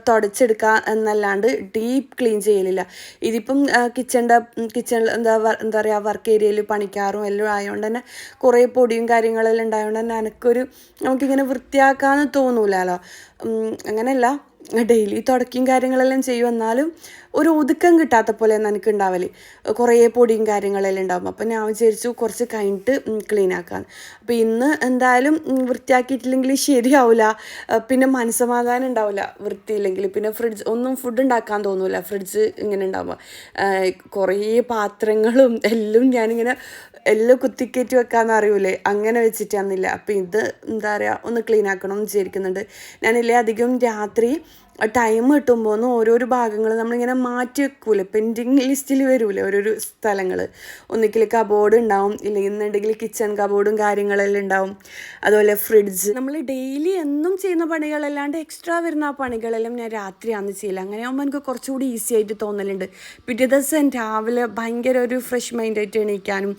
തുടച്ചെടുക്കുക എന്നല്ലാണ്ട് ഡീപ്പ് ക്ലീൻ ചെയ്യലില്ല. ഇതിപ്പം കിച്ചണിൽ എന്താ പറയുക, വർക്ക് ഏരിയയിൽ പണിക്കാറും എല്ലാം ആയതുകൊണ്ട് തന്നെ കുറേ പൊടിയും കാര്യങ്ങളെല്ലാം ഉണ്ടായതുകൊണ്ട് തന്നെ നമുക്കിങ്ങനെ വൃത്തിയാക്കാമെന്ന് തോന്നൂലല്ലോ. അങ്ങനെയല്ല, ഡെയിലി തുടക്കുകയും കാര്യങ്ങളെല്ലാം ചെയ്യും, എന്നാലും ഒരു ഒതുക്കം കിട്ടാത്ത പോലെ എനിക്ക് ഉണ്ടാവല്. കുറേ പൊടിയും കാര്യങ്ങളെല്ലാം ഉണ്ടാകും. അപ്പം ഞാൻ വിചാരിച്ചു കുറച്ച് കഴിഞ്ഞിട്ട് ക്ലീൻ ആക്കാമെന്ന്. അപ്പോൾ ഇന്ന് എന്തായാലും വൃത്തിയാക്കിയിട്ടില്ലെങ്കിൽ ശരിയാവില്ല, പിന്നെ മനസ്സമാധാനം ഉണ്ടാവില്ല വൃത്തിയില്ലെങ്കിൽ. പിന്നെ ഫുഡ് ഉണ്ടാക്കാൻ തോന്നില്ല ഫ്രിഡ്ജ് ഇങ്ങനെ ഉണ്ടാകുമ്പോൾ. കുറേ പാത്രങ്ങളും എല്ലാം കുത്തിക്കയറ്റി വെക്കാമെന്ന് അറിയൂലേ, അങ്ങനെ വെച്ചിട്ടാന്നില്ല. അപ്പോൾ ഇത് എന്താ പറയുക, ഒന്ന് ക്ലീൻ ആക്കണം എന്ന് വിചാരിക്കുന്നുണ്ട്. ഞാനില്ലേ അധികം രാത്രി ടൈം കിട്ടുമ്പോൾ ഓരോരോ ഭാഗങ്ങൾ നമ്മളിങ്ങനെ മാറ്റി വെക്കൂലേ, പെൻഡിങ് ലിസ്റ്റിൽ വരൂലേ ഓരോരോ സ്ഥലങ്ങൾ. ഒന്നിക്കിൽ കബോർഡ് ഉണ്ടാവും, ഇല്ലെന്നുണ്ടെങ്കിൽ കിച്ചൺ കബോർഡും കാര്യങ്ങളെല്ലാം ഉണ്ടാവും. അതുപോലെ ഫ്രിഡ്ജ്. നമ്മൾ ഡെയിലി എന്നും ചെയ്യുന്ന പണികളല്ലാണ്ട് എക്സ്ട്രാ വരുന്ന ആ പണികളെല്ലാം ഞാൻ രാത്രിയാണ് ചെയ്യില്ല. അങ്ങനെ ആകുമ്പോൾ എനിക്ക് കുറച്ചുകൂടി ഈസി ആയിട്ട് തോന്നലുണ്ട്. പിറ്റേ ദിവസം രാവിലെ ഭയങ്കര ഒരു ഫ്രഷ് മൈൻഡായിട്ട് എണീക്കാനും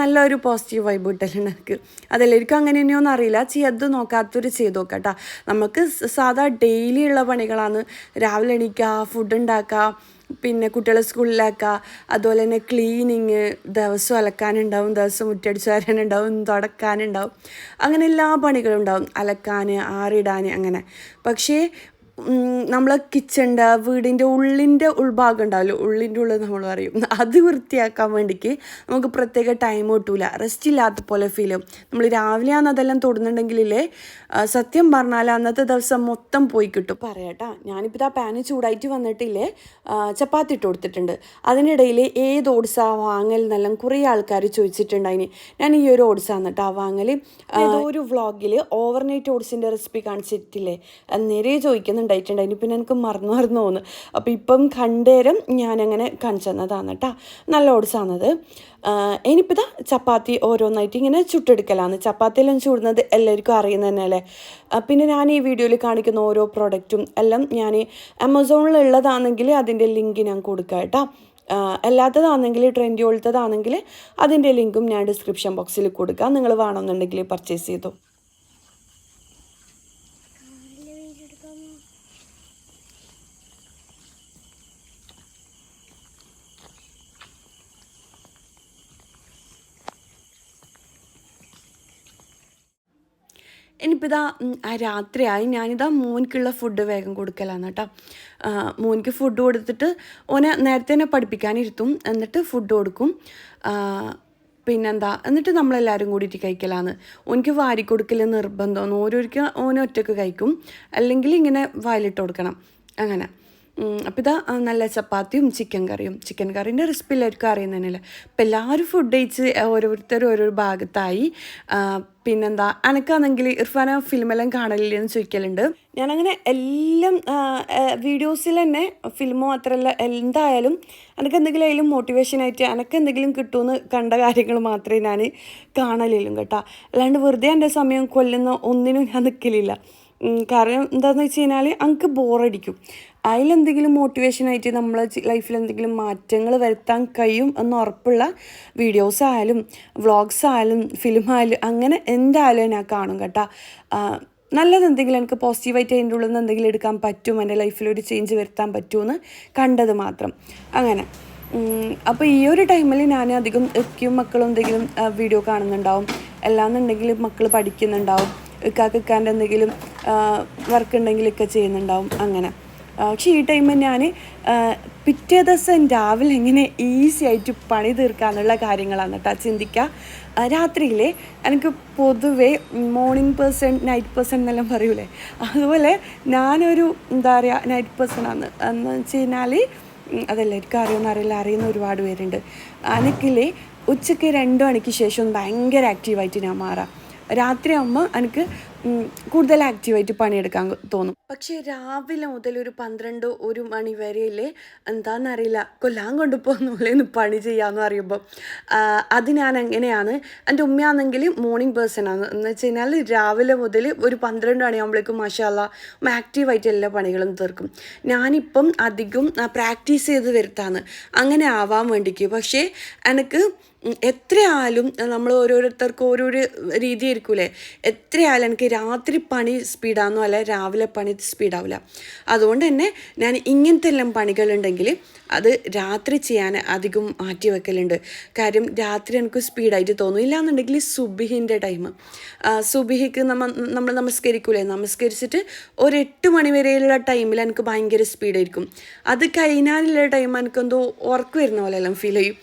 നല്ലൊരു പോസിറ്റീവ് വൈബ് കിട്ടലുണ്ട് എനിക്ക്. അതെല്ലാവർക്കും അങ്ങനെ തന്നെയൊന്നും അറിയില്ല, ചെയ്ത് നോക്കാത്തൊരു ചെയ്ത് നോക്കാം കേട്ടോ. നമുക്ക് സാധാ ഡെയിലി ഉള്ള പണികളാണ്. രാവിലെ എണീക്കുക, ഫുഡ് ഉണ്ടാക്കുക, പിന്നെ കുട്ടികളെ സ്കൂളിലാക്കുക, അതുപോലെ തന്നെ ക്ലീനിങ്, ദിവസം അലക്കാനുണ്ടാവും, ദിവസം മുറ്റടിച്ച് വരാനുണ്ടാവും, തുടക്കാനുണ്ടാവും, അങ്ങനെ എല്ലാ പണികളും ഉണ്ടാവും, അലക്കാൻ, ആറിടാൻ, അങ്ങനെ. പക്ഷേ നമ്മളെ കിച്ചണിൻ്റെ വീടിൻ്റെ ഉൾഭാഗം ഉണ്ടാവില്ല, ഉള്ളിൻ്റെ ഉള്ളിൽ നമ്മൾ പറയും, അത് വൃത്തിയാക്കാൻ വേണ്ടിക്ക് നമുക്ക് പ്രത്യേക ടൈം കിട്ടൂല. റെസ്റ്റ് ഇല്ലാത്ത പോലെ ഫീൽ ചെയ്യും. നമ്മൾ രാവിലെയാണ് അതെല്ലാം തൊടുന്നുണ്ടെങ്കിലേ സത്യം പറഞ്ഞാൽ അന്നത്തെ ദിവസം മൊത്തം പോയി കിട്ടും. പറയാട്ടാ, ഞാനിപ്പോൾ ആ പാന് ചൂടായിട്ട് വന്നിട്ടില്ലേ ചപ്പാത്തി ഇട്ട് കൊടുത്തിട്ടുണ്ട്. അതിനിടയിൽ ഏത് ഓട്സാ വാങ്ങൽ എന്നെല്ലാം കുറേ ആൾക്കാർ ചോദിച്ചിട്ടുണ്ടായിന്. ഞാൻ ഈ ഒരു ഓട്സാണ് കേട്ടോ വാങ്ങൽ. ഒരു വ്ളോഗിൽ ഓവർനൈറ്റ് ഓട്സിൻ്റെ റെസിപ്പി കാണിച്ചിട്ടില്ലേ, നേരെ ചോദിക്കുന്നുണ്ടായിട്ടുണ്ടായിന്. പിന്നെ എനിക്ക് മറന്നു പോകുന്നു. അപ്പോൾ ഇപ്പം കണ്ടേരം ഞാനങ്ങനെ കാണിച്ചു തന്നതാണ് കേട്ടോ. നല്ല ഓട്സാണത്. ഇനിയിപ്പോൾ ചപ്പാത്തി ഓരോന്നായിട്ട് ഇങ്ങനെ ചുട്ടെടുക്കലാണ്. ചപ്പാത്തിയെല്ലാം ചൂടുന്നത് എല്ലാവർക്കും അറിയുന്നത് തന്നെയല്ലേ. പിന്നെ ഞാൻ ഈ വീഡിയോയിൽ കാണിക്കുന്ന ഓരോ പ്രോഡക്റ്റും എല്ലാം ഞാൻ ആമസോണിലുള്ളതാണെങ്കിൽ അതിൻ്റെ ലിങ്ക് ഞാൻ കൊടുക്കാം കേട്ടോ. അല്ലാത്തതാണെങ്കിൽ ട്രെൻഡി പോലത്തതാണെങ്കിൽ അതിൻ്റെ ലിങ്കും ഞാൻ ഡിസ്ക്രിപ്ഷൻ ബോക്സിൽ കൊടുക്കാം. നിങ്ങൾ വേണമെന്നുണ്ടെങ്കിൽ പർച്ചേസ് ചെയ്തു. ഇനിയിപ്പോൾ രാത്രിയായി. ഞാനിതാ മോനിക്കുള്ള ഫുഡ് വേഗം കൊടുക്കലാണ് കേട്ടോ. മോനിക്ക് ഫുഡ് കൊടുത്തിട്ട് ഓനെ നേരത്തെ തന്നെ പഠിപ്പിക്കാനിരുത്തും, എന്നിട്ട് ഫുഡ് കൊടുക്കും. എന്നിട്ട് നമ്മളെല്ലാവരും കൂടിയിട്ട് കഴിക്കലാണ്. ഓനിക്ക് വാരി കൊടുക്കൽ നിർബന്ധമാണ്. ഓരോരിക്കും ഓനൊറ്റക്ക് കഴിക്കും, അല്ലെങ്കിൽ ഇങ്ങനെ വായിലിട്ട് കൊടുക്കണം, അങ്ങനെ. അപ്പോൾ നല്ല ചപ്പാത്തിയും ചിക്കൻ കറീൻ്റെ റെസിപ്പി എല്ലാവർക്കും അറിയുന്നതന്നെയല്ലേ. അപ്പോൾ എല്ലാവരും ഫുഡ് കഴിച്ച് ഓരോരുത്തരും ഓരോ ഭാഗത്തായി. എനക്കാണെങ്കിൽ ഇർഫാന ഫിലിമെല്ലാം കാണലില്ലെന്ന് ചോദിക്കലുണ്ട്. ഞാനങ്ങനെ എല്ലാം വീഡിയോസിൽ തന്നെ ഫിലിമോ മാത്രമല്ല എന്തായാലും എനിക്ക് എന്തെങ്കിലും അതിലും മോട്ടിവേഷനായിട്ട് എനിക്ക് എന്തെങ്കിലും കിട്ടുമെന്ന് കണ്ട കാര്യങ്ങൾ മാത്രമേ ഞാൻ കാണലില്ലും കേട്ടോ. അല്ലാണ്ട് വെറുതെ എൻ്റെ സമയം കൊല്ലുന്ന ഒന്നിനും ഞാൻ നിൽക്കലില്ല. കാരണം എന്താണെന്ന് വെച്ച് കഴിഞ്ഞാൽ എനിക്ക് ബോറടിക്കും. അതിലെന്തെങ്കിലും മോട്ടിവേഷനായിട്ട് നമ്മളെ ലൈഫിൽ എന്തെങ്കിലും മാറ്റങ്ങൾ വരുത്താൻ കഴിയും എന്ന് ഉറപ്പുള്ള വീഡിയോസ് ആയാലും വ്ളോഗ്സ് ആയാലും ഫിലിമായാലും അങ്ങനെ എന്തായാലും ഞാൻ കാണും കേട്ടോ. നല്ലതെന്തെങ്കിലും എനിക്ക് പോസിറ്റീവായിട്ട് അതിൻ്റെ ഉള്ളിൽ നിന്ന് എന്തെങ്കിലും എടുക്കാൻ പറ്റും, എൻ്റെ ലൈഫിലൊരു ചേഞ്ച് വരുത്താൻ പറ്റുമെന്ന് കണ്ടത് മാത്രം, അങ്ങനെ. അപ്പോൾ ഈ ഒരു ടൈമിൽ ഞാൻ അധികം എക്കും മക്കളും എന്തെങ്കിലും വീഡിയോ കാണുന്നുണ്ടാവും, അല്ലാന്നുണ്ടെങ്കിൽ മക്കൾ പഠിക്കുന്നുണ്ടാവും, ഇക്കാൻ്റെ എന്തെങ്കിലും വർക്ക് ഉണ്ടെങ്കിലൊക്കെ ചെയ്യുന്നുണ്ടാവും, അങ്ങനെ. പക്ഷേ ഈ ടൈമിൽ ഞാൻ പിറ്റേ ദിവസം രാവിലെ എങ്ങനെ ഈസി ആയിട്ട് പണി തീർക്കാന്നുള്ള കാര്യങ്ങളാണ് കേട്ടോ ചിന്തിക്കുക. രാത്രിയിലെ എനിക്ക് പൊതുവേ മോർണിംഗ് പേഴ്സൺ നൈറ്റ് പേഴ്സൺ എന്നെല്ലാം പറയൂലേ, അതുപോലെ ഞാനൊരു നൈറ്റ് പേഴ്സണാണ്. എന്ന് വെച്ച് കഴിഞ്ഞാൽ അതെല്ലാവർക്കും അറിയുമെന്നറിയില്ല, അറിയുന്ന ഒരുപാട് പേരുണ്ട്. എനിക്കില്ലേ ഉച്ചയ്ക്ക് 2 മണിക്ക് ശേഷം ഭയങ്കര ആക്റ്റീവായിട്ട് ഞാൻ മാറാം. രാത്രി ആകുമ്പോൾ എനിക്ക് കൂടുതൽ ആക്റ്റീവായിട്ട് പണിയെടുക്കാൻ തോന്നും. പക്ഷേ രാവിലെ മുതൽ ഒരു 12-1 മണി വരെയില്ലേ എന്താണെന്നറിയില്ല കൊല്ലാൻ കൊണ്ടുപോകുന്നുള്ളേന്ന് പണി ചെയ്യാമെന്ന് പറയുമ്പോൾ അത് ഞാൻ എങ്ങനെയാണ്. എൻ്റെ ഉമ്മയാണെങ്കിൽ മോർണിംഗ് പേഴ്സണാണ് എന്ന് വെച്ച് കഴിഞ്ഞാൽ രാവിലെ മുതൽ ഒരു 12 മണിയാകുമ്പോഴേക്കും മാഷാ അല്ലാ ആക്റ്റീവായിട്ട് എല്ലാ പണികളും തീർക്കും. ഞാനിപ്പം അധികം പ്രാക്ടീസ് ചെയ്ത് വരുത്താണ് അങ്ങനെ ആവാൻ വേണ്ടിക്ക്. പക്ഷേ എനിക്ക് എത്രയായാലും നമ്മൾ ഓരോരുത്തർക്കും ഓരോരോ രീതി ആയിരിക്കൂലേ. എത്രയായാലും എനിക്ക് രാത്രി പണി സ്പീഡാണെന്നോ അല്ല രാവിലെ പണി സ്പീഡാവില്ല. അതുകൊണ്ട് തന്നെ ഞാൻ ഇങ്ങനത്തെ എല്ലാം പണികളുണ്ടെങ്കിൽ അത് രാത്രി ചെയ്യാൻ അധികം മാറ്റി വെക്കലുണ്ട്. കാര്യം രാത്രി എനിക്ക് സ്പീഡായിട്ട് തോന്നും. ഇല്ലാന്നുണ്ടെങ്കിൽ സുബിഹിൻ്റെ ടൈം സുബിഹിക്ക് നമ്മൾ നമസ്കരിക്കൂലേ, നമസ്കരിച്ചിട്ട് ഒരു 8 മണി വരെയുള്ള ടൈമിൽ എനിക്ക് ഭയങ്കര സ്പീഡായിരിക്കും. അത് കഴിഞ്ഞാലുള്ള ടൈം എനിക്കെന്തോ ഉറക്കം വരുന്ന പോലെ എല്ലാം ഫീൽ ചെയ്യും.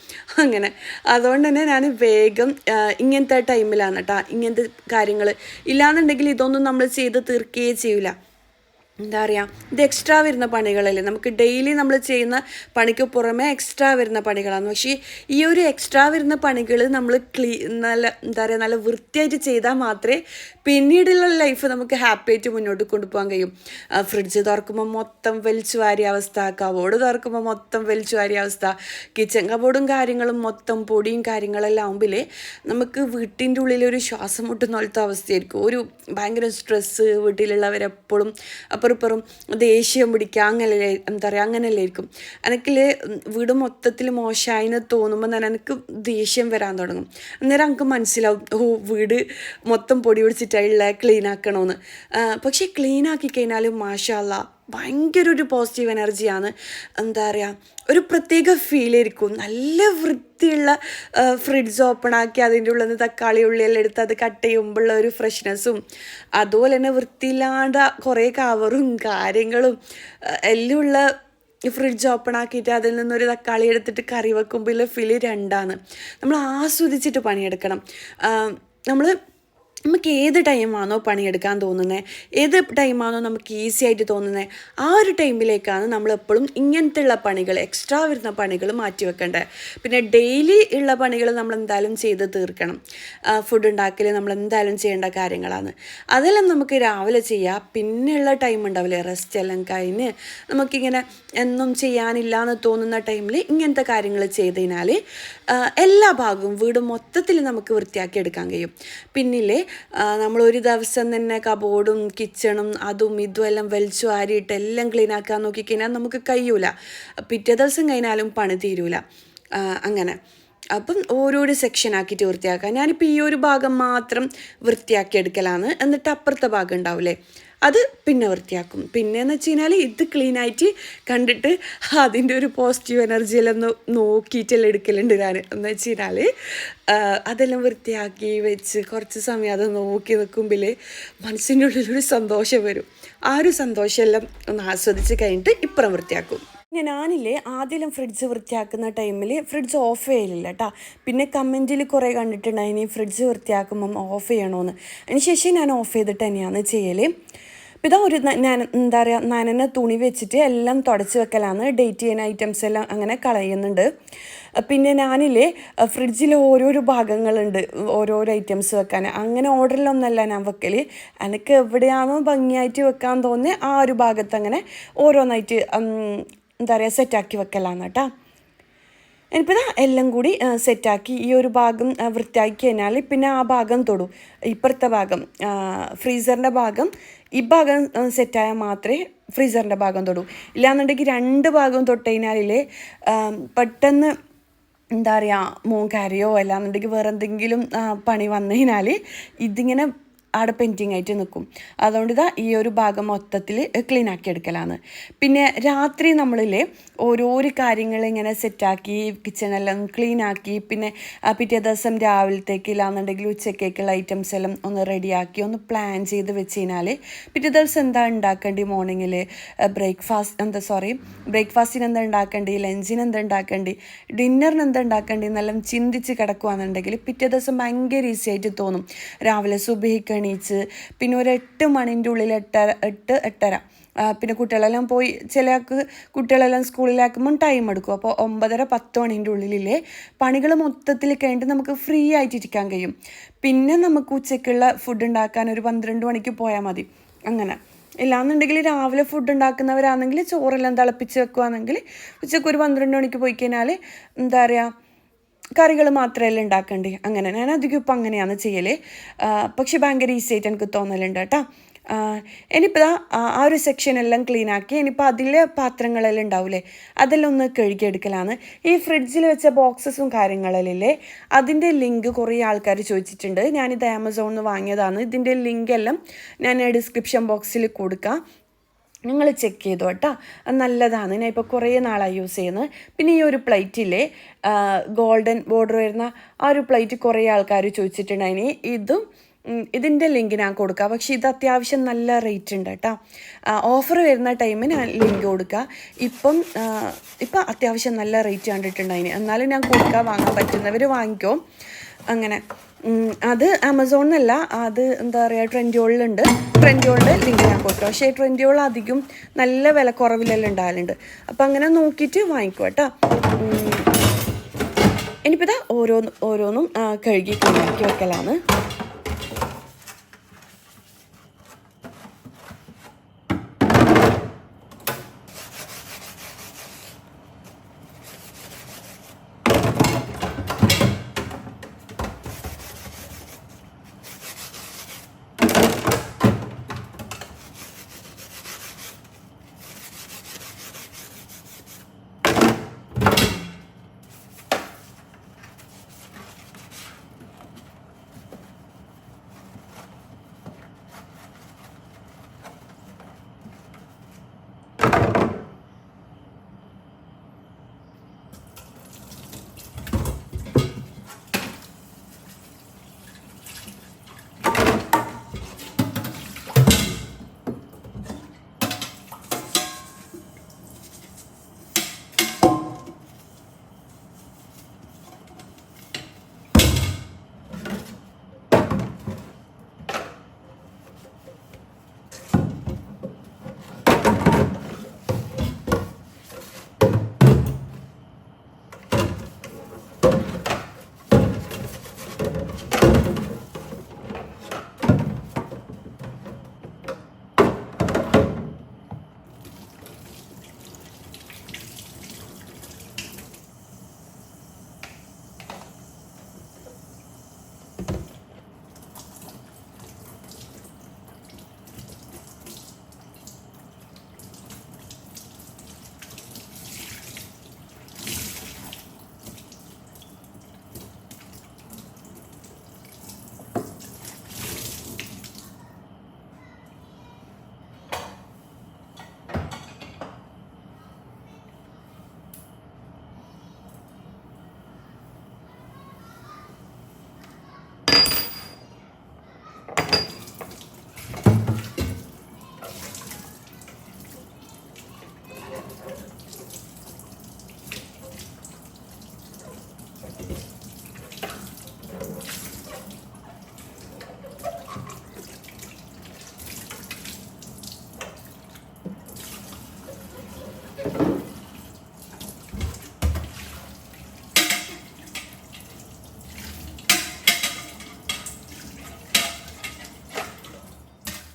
അങ്ങനെ അതുകൊണ്ട് തന്നെ ഞാൻ വേഗം ഇങ്ങനത്തെ ടൈമിലാണ് കേട്ടോ ഇങ്ങനത്തെ കാര്യങ്ങൾ. ഇല്ലാന്നുണ്ടെങ്കിൽ ഇതൊന്നും നമ്മൾ ചെയ്ത് തീർക്കുകയേ ചെയ്യില്ല. എന്താ പറയുക, ഇത് എക്സ്ട്രാ വരുന്ന പണികളല്ലേ. നമുക്ക് ഡെയിലി നമ്മൾ ചെയ്യുന്ന പണിക്ക് പുറമെ എക്സ്ട്രാ വരുന്ന പണികളാണ്. പക്ഷേ ഈ ഒരു എക്സ്ട്രാ വരുന്ന പണികൾ നമ്മൾ നല്ല എന്താ പറയുക നല്ല വൃത്തിയായിട്ട് ചെയ്താൽ മാത്രമേ പിന്നീടുള്ള ലൈഫ് നമുക്ക് ഹാപ്പി ആയിട്ട് മുന്നോട്ട് കൊണ്ടുപോകാൻ കഴിയും. ഫ്രിഡ്ജ് തുറക്കുമ്പോൾ മൊത്തം വലിച്ചു വാരിയ അവസ്ഥ, കബോർഡ് തുറക്കുമ്പോൾ മൊത്തം വലിച്ചു വാരിയ അവസ്ഥ, കിച്ചൺ കബോർഡും കാര്യങ്ങളും മൊത്തം പൊടിയും കാര്യങ്ങളെല്ലാം ആകുമ്പോൾ നമുക്ക് വീട്ടിൻ്റെ ഉള്ളിൽ ഒരു ശ്വാസം മുട്ടുന്ന പോലത്തെ അവസ്ഥയായിരിക്കും. ഒരു ഭയങ്കര സ്ട്രെസ്സ്, വീട്ടിലുള്ളവരെപ്പോഴും അപ്പുറം ദേഷ്യം പിടിക്കുക, അങ്ങനെ എന്താ പറയുക അങ്ങനെയല്ലേ ആയിരിക്കും. എനിക്കിൽ വീട് മൊത്തത്തിൽ മോശമായിന്ന് തോന്നുമ്പോൾ തന്നെ എനിക്ക് ദേഷ്യം വരാൻ തുടങ്ങും. അന്നേരം എനിക്ക് മനസ്സിലാവും വീട് മൊത്തം പൊടി പിടിച്ചിട്ടുള്ള ക്ലീൻ ആക്കണമെന്ന്. പക്ഷേ ക്ലീൻ ആക്കി കഴിഞ്ഞാൽ മാഷാ അല്ലാ ഭയങ്കര ഒരു പോസിറ്റീവ് എനർജിയാണ്. എന്താ പറയുക ഒരു പ്രത്യേക ഫീലായിരിക്കും. നല്ല വൃത്തിയുള്ള ഫ്രിഡ്ജ് ഓപ്പൺ ആക്കി അതിൻ്റെ ഉള്ളിൽ നിന്ന് തക്കാളി ഉള്ളിയെല്ലാം എടുത്ത് അത് കട്ട് ചെയ്യുമ്പോഴുള്ള ഒരു ഫ്രഷ്നെസ്സും, അതുപോലെ തന്നെ വൃത്തിയില്ലാണ്ട് കുറേ കവറും കാര്യങ്ങളും എല്ലാം ഉള്ള ഫ്രിഡ്ജ് ഓപ്പൺ ആക്കിയിട്ട് അതിൽ നിന്നൊരു തക്കാളി എടുത്തിട്ട് കറി വെക്കുമ്പോൾ ഫീൽ രണ്ടാണ്. നമ്മൾ ആസ്വദിച്ചിട്ട് പണിയെടുക്കണം. നമുക്ക് ഏത് ടൈമാണോ പണിയെടുക്കാൻ തോന്നുന്നത്, ഏത് ടൈമാണോ നമുക്ക് ഈസി ആയിട്ട് തോന്നുന്നത്, ആ ഒരു ടൈമിലേക്കാണ് നമ്മളെപ്പോഴും ഇങ്ങനത്തെ ഉള്ള പണികൾ എക്സ്ട്രാ വരുന്ന പണികൾ മാറ്റി വെക്കേണ്ടത്. പിന്നെ ഡെയിലി ഉള്ള പണികൾ നമ്മൾ എന്തായാലും ചെയ്ത് തീർക്കണം. ഫുഡ് ഉണ്ടാക്കൽ നമ്മൾ എന്തായാലും ചെയ്യേണ്ട കാര്യങ്ങളാണ്. അതെല്ലാം നമുക്ക് രാവിലെ ചെയ്യാം. പിന്നെയുള്ള ടൈം ഉണ്ടാവില്ലേ റെസ്റ്റ് എല്ലാം കഴിഞ്ഞ് നമുക്കിങ്ങനെ എന്നും ചെയ്യാനില്ല എന്ന് തോന്നുന്ന ടൈമിൽ ഇങ്ങനത്തെ കാര്യങ്ങൾ ചെയ്തതിനാൽ എല്ലാ ഭാഗവും വീട് മൊത്തത്തിൽ നമുക്ക് വൃത്തിയാക്കി എടുക്കാൻ കഴിയും. പിന്നില്ലേ നമ്മളൊരു ദിവസം തന്നെ കബോർഡും കിച്ചണും അതും ഇതും എല്ലാം വലിച്ചു വാരിയിട്ട് എല്ലാം ക്ലീൻ ആക്കാൻ നോക്കിക്കഴിഞ്ഞാൽ നമുക്ക് കഴിയൂല. പിറ്റേ ദിവസം കഴിഞ്ഞാലും പണി തീരൂല. അങ്ങനെ അപ്പം ഓരോരോ സെക്ഷൻ ആക്കിയിട്ട് വൃത്തിയാക്കാം. ഞാനിപ്പോൾ ഈ ഒരു ഭാഗം മാത്രം വൃത്തിയാക്കി എടുക്കലാണ്. എന്നിട്ട് അപ്പുറത്തെ ഭാഗം ഉണ്ടാവില്ലേ അത് പിന്നെ വൃത്തിയാക്കും. പിന്നെയെന്ന് വെച്ച് കഴിഞ്ഞാൽ ഇത് ക്ലീനായിട്ട് കണ്ടിട്ട് അതിൻ്റെ ഒരു പോസിറ്റീവ് എനർജിയെല്ലാം നോക്കിയിട്ടെല്ലാം എടുക്കലുണ്ട് ഞാൻ. എന്ന് വെച്ച് കഴിഞ്ഞാൽ അതെല്ലാം വൃത്തിയാക്കി വെച്ച് കുറച്ച് സമയം അത് നോക്കി നിൽക്കുമ്പോൾ മനസ്സിൻ്റെ ഉള്ളിലൊരു സന്തോഷം വരും. ആ ഒരു സന്തോഷമെല്ലാം ഒന്ന് ആസ്വദിച്ച് കഴിഞ്ഞിട്ട് ഇപ്പുറം വൃത്തിയാക്കും. പിന്നെ ഞാനില്ലേ ആദ്യം ഫ്രിഡ്ജ് വൃത്തിയാക്കുന്ന ടൈമിൽ ഫ്രിഡ്ജ് ഓഫ് ചെയ്യലില്ല കേട്ടോ. പിന്നെ കമൻറ്റിൽ കുറേ കണ്ടിട്ടുണ്ടായിനി ഫ്രിഡ്ജ് വൃത്തിയാക്കുമ്പം ഓഫ് ചെയ്യണമെന്ന്. അതിന് ശേഷം ഞാൻ ഓഫ് ചെയ്തിട്ട് തന്നെയാണ് ചെയ്യൽ. അപ്പോൾ ഇതാ ഒരു ഞാൻ എന്താ പറയുക നനഞ്ഞ തുണി വെച്ചിട്ട് എല്ലാം തുടച്ച് വെക്കലാണ്. ഡേറ്റ് ചെയ്യുന്ന ഐറ്റംസ് എല്ലാം അങ്ങനെ കളയുന്നുണ്ട്. പിന്നെ ഞാനില്ലേ ഫ്രിഡ്ജിൽ ഓരോരോ ഭാഗങ്ങളുണ്ട് ഓരോരോ ഐറ്റംസ് വെക്കാൻ. അങ്ങനെ ഓർഡറിലൊന്നല്ല ഞാൻ വെക്കൽ. എനിക്ക് എവിടെയാണോ ഭംഗിയായിട്ട് വെക്കാൻ തോന്നുന്നത് ആ ഒരു ഭാഗത്ത് അങ്ങനെ ഓരോന്നായിട്ട് എന്താ പറയുക സെറ്റാക്കി വെക്കലാണ് കേട്ടോ. ഇനിയിപ്പോൾ ഇതാ എല്ലാം കൂടി സെറ്റാക്കി ഈ ഒരു ഭാഗം വൃത്തിയാക്കി കഴിഞ്ഞാൽ പിന്നെ ആ ഭാഗം തൊടും. ഇപ്പുറത്തെ ഭാഗം ഫ്രീസറിൻ്റെ ഭാഗം ഈ ഭാഗം സെറ്റായാൽ മാത്രമേ ഫ്രീസറിൻ്റെ ഭാഗം തൊടൂ. ഇല്ലാന്നുണ്ടെങ്കിൽ 2 ഭാഗവും തൊട്ട് കഴിഞ്ഞാലേ പെട്ടെന്ന് എന്താ പറയുക മോൻ കരയോ അല്ലാന്നുണ്ടെങ്കിൽ വേറെ എന്തെങ്കിലും പണി വന്നു കഴിഞ്ഞാൽ ഇതിങ്ങനെ അവിടെ പെയിൻറ്റിങ് ആയിട്ട് നിൽക്കും. അതുകൊണ്ട് ഇതാ ഈ ഒരു ഭാഗം മൊത്തത്തിൽ ക്ലീൻ ആക്കി എടുക്കലാണ്. പിന്നെ രാത്രി നമ്മളില്ലേ ഓരോരോ കാര്യങ്ങൾ ഇങ്ങനെ സെറ്റാക്കി കിച്ചണെല്ലാം ക്ലീൻ ആക്കി പിന്നെ പിറ്റേ ദിവസം രാവിലത്തേക്ക് ഇല്ലാന്നുണ്ടെങ്കിൽ ഉച്ചക്കേക്കുള്ള ഐറ്റംസ് എല്ലാം ഒന്ന് റെഡിയാക്കി ഒന്ന് പ്ലാൻ ചെയ്ത് വെച്ച് കഴിഞ്ഞാൽ പിറ്റേ ദിവസം എന്താ ഉണ്ടാക്കേണ്ടി, മോർണിംഗിൽ ബ്രേക്ക്ഫാസ്റ്റിന് എന്താ ഉണ്ടാക്കേണ്ടി, ലഞ്ചിന് എന്താ ഉണ്ടാക്കേണ്ടി, ഡിന്നറിന് എന്താ ഉണ്ടാക്കേണ്ടി എന്നെല്ലാം ചിന്തിച്ച് കിടക്കുകയാണെന്നുണ്ടെങ്കിൽ പിറ്റേ ദിവസം ഭയങ്കര ഈസി ആയിട്ട് തോന്നും. രാവിലെ സുബഹിക്ക് എണീച്ച് പിന്നെ ഒരു 8 മണിൻ്റെ ഉള്ളിൽ 8:30 പിന്നെ കുട്ടികളെല്ലാം പോയി കുട്ടികളെല്ലാം സ്കൂളിലാക്കുമ്പം ടൈം എടുക്കും. അപ്പോൾ 9:30-10 മണിൻ്റെ ഉള്ളിലെ പണികൾ മൊത്തത്തിൽ കഴിഞ്ഞിട്ട് നമുക്ക് ഫ്രീ ആയിട്ടിരിക്കാൻ കഴിയും. പിന്നെ നമുക്ക് ഉച്ചയ്ക്കുള്ള ഫുഡ് ഉണ്ടാക്കാൻ ഒരു 12 മണിക്ക് പോയാൽ മതി. അങ്ങനെ ഇല്ലാന്നുണ്ടെങ്കിൽ രാവിലെ ഫുഡ് ഉണ്ടാക്കുന്നവരാണെങ്കിൽ ചോറെല്ലാം തിളപ്പിച്ച് വെക്കുകയാണെങ്കിൽ ഉച്ചയ്ക്ക് ഒരു 12 മണിക്ക് പോയി കഴിഞ്ഞാൽ എന്താ പറയുക കറികൾ മാത്രമല്ല ഉണ്ടാക്കേണ്ടി. അങ്ങനെ ഞാൻ അധികം ഇപ്പം അങ്ങനെയാണ് ചെയ്യൽ. പക്ഷെ ഭയങ്കര ഈസി ആയിട്ട് എനിക്ക് തോന്നലുണ്ട് കേട്ടോ. ഇനിയിപ്പോൾ ആ ഒരു സെക്ഷനെല്ലാം ക്ലീൻ ആക്കി ഇനിയിപ്പോൾ അതിലെ പാത്രങ്ങളെല്ലാം ഉണ്ടാവില്ലേ അതെല്ലാം ഒന്ന് കഴുകിയെടുക്കലാണ്. ഈ ഫ്രിഡ്ജിൽ വെച്ച ബോക്സസും കാര്യങ്ങളിലെ അതിൻ്റെ ലിങ്ക് കുറേ ആൾക്കാർ ചോദിച്ചിട്ടുണ്ട്. ഞാനിത് ആമസോണിൽ നിന്ന് വാങ്ങിയതാണ്. ഇതിൻ്റെ ലിങ്ക് എല്ലാം ഞാൻ ഡിസ്ക്രിപ്ഷൻ ബോക്സിൽ കൊടുക്കാം, നിങ്ങൾ ചെക്ക് ചെയ്തു കേട്ടോ. നല്ലതാണ്, ഞാൻ ഇപ്പോൾ കുറേ നാളായി യൂസ് ചെയ്യുന്നത്. പിന്നെ ഈ ഒരു പ്ലേറ്റില്ലേ ഗോൾഡൻ ബോർഡർ വരുന്ന ആ ഒരു പ്ലേറ്റ് കുറേ ആൾക്കാർ ചോദിച്ചിട്ടുണ്ടായിന്. ഇതിൻ്റെ ലിങ്ക് ഞാൻ കൊടുക്കാം. പക്ഷേ ഇത് അത്യാവശ്യം നല്ല റേറ്റ് ഉണ്ട് കേട്ടോ. ഓഫർ വരുന്ന ടൈമിന് ഞാൻ ലിങ്ക് കൊടുക്കുക. ഇപ്പം അത്യാവശ്യം നല്ല റേറ്റ് കണ്ടിട്ടുണ്ടായിന്. എന്നാലും ഞാൻ കൊടുക്കുക, വാങ്ങാൻ പറ്റുന്നവർ വാങ്ങിക്കോ. അങ്ങനെ അത് ആമസോണിൽ നിന്നല്ല, അത് എന്താ പറയുക ട്രെൻഡ്യോളിലുണ്ട്. ട്രെൻഡ്യോളിൻ്റെ ലിങ്ക് ഞാൻ കൊടുക്കാം. പക്ഷേ ട്രെൻഡ്യോൾ അധികം നല്ല വില കുറവിലെല്ലാം ഉണ്ടാകലുണ്ട്. അപ്പം അങ്ങനെ നോക്കിയിട്ട് വാങ്ങിക്കും കേട്ടോ. ഇനിയിപ്പോൾ ഇതാ ഓരോന്നും കഴുകി ക്ലീനാക്കി വെക്കലാണ്.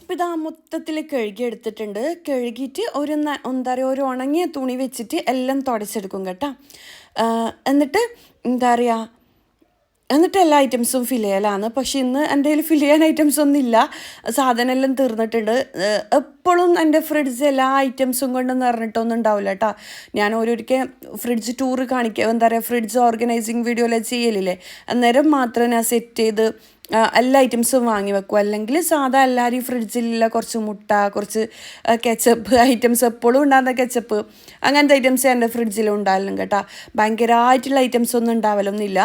അപ്പോൾ ഇതാ മൊത്തത്തിൽ കഴുകിയെടുത്തിട്ടുണ്ട്. കഴുകിയിട്ട് എന്താ പറയുക ഒരു ഉണങ്ങിയ തുണി വെച്ചിട്ട് എല്ലാം തുടച്ചെടുക്കും കേട്ടോ. എന്നിട്ട് എല്ലാ ഐറ്റംസും ഫില്ല് ചെയ്യലാണ്. പക്ഷെ ഇന്ന് എൻ്റെ കയ്യിൽ ഫില്ല് ചെയ്യാൻ ഐറ്റംസ് ഒന്നും ഇല്ല, സാധനം എല്ലാം തീർന്നിട്ടുണ്ട്. എപ്പോഴും എൻ്റെ ഫ്രിഡ്ജ് എല്ലാ ഐറ്റംസും കൊണ്ട് നിറഞ്ഞിട്ടൊന്നും ഉണ്ടാവില്ല കേട്ടോ. ഞാൻ ഓരോരിക്കൽ ഫ്രിഡ്ജ് ടൂറ് കാണിക്കുക, ഫ്രിഡ്ജ് ഓർഗനൈസിങ് വീഡിയോ എല്ലാം ചെയ്യലില്ലേ, അന്നേരം മാത്രം ഞാൻ സെറ്റ് ചെയ്ത് എല്ലാ ഐറ്റംസും വാങ്ങി വെക്കും. അല്ലെങ്കിൽ സാധാ എല്ലാവരും ഫ്രിഡ്ജിലുള്ള കുറച്ച് മുട്ട, കുറച്ച് കെച്ചപ്പ് ഐറ്റംസ്, എപ്പോഴും ഉണ്ടാകുന്ന കെച്ചപ്പ്, അങ്ങനത്തെ ഐറ്റംസ് എൻ്റെ ഫ്രിഡ്ജിലും ഉണ്ടാവലും കേട്ടോ. ഭയങ്കരമായിട്ടുള്ള ഐറ്റംസ് ഒന്നും ഉണ്ടാവലൊന്നുമില്ല.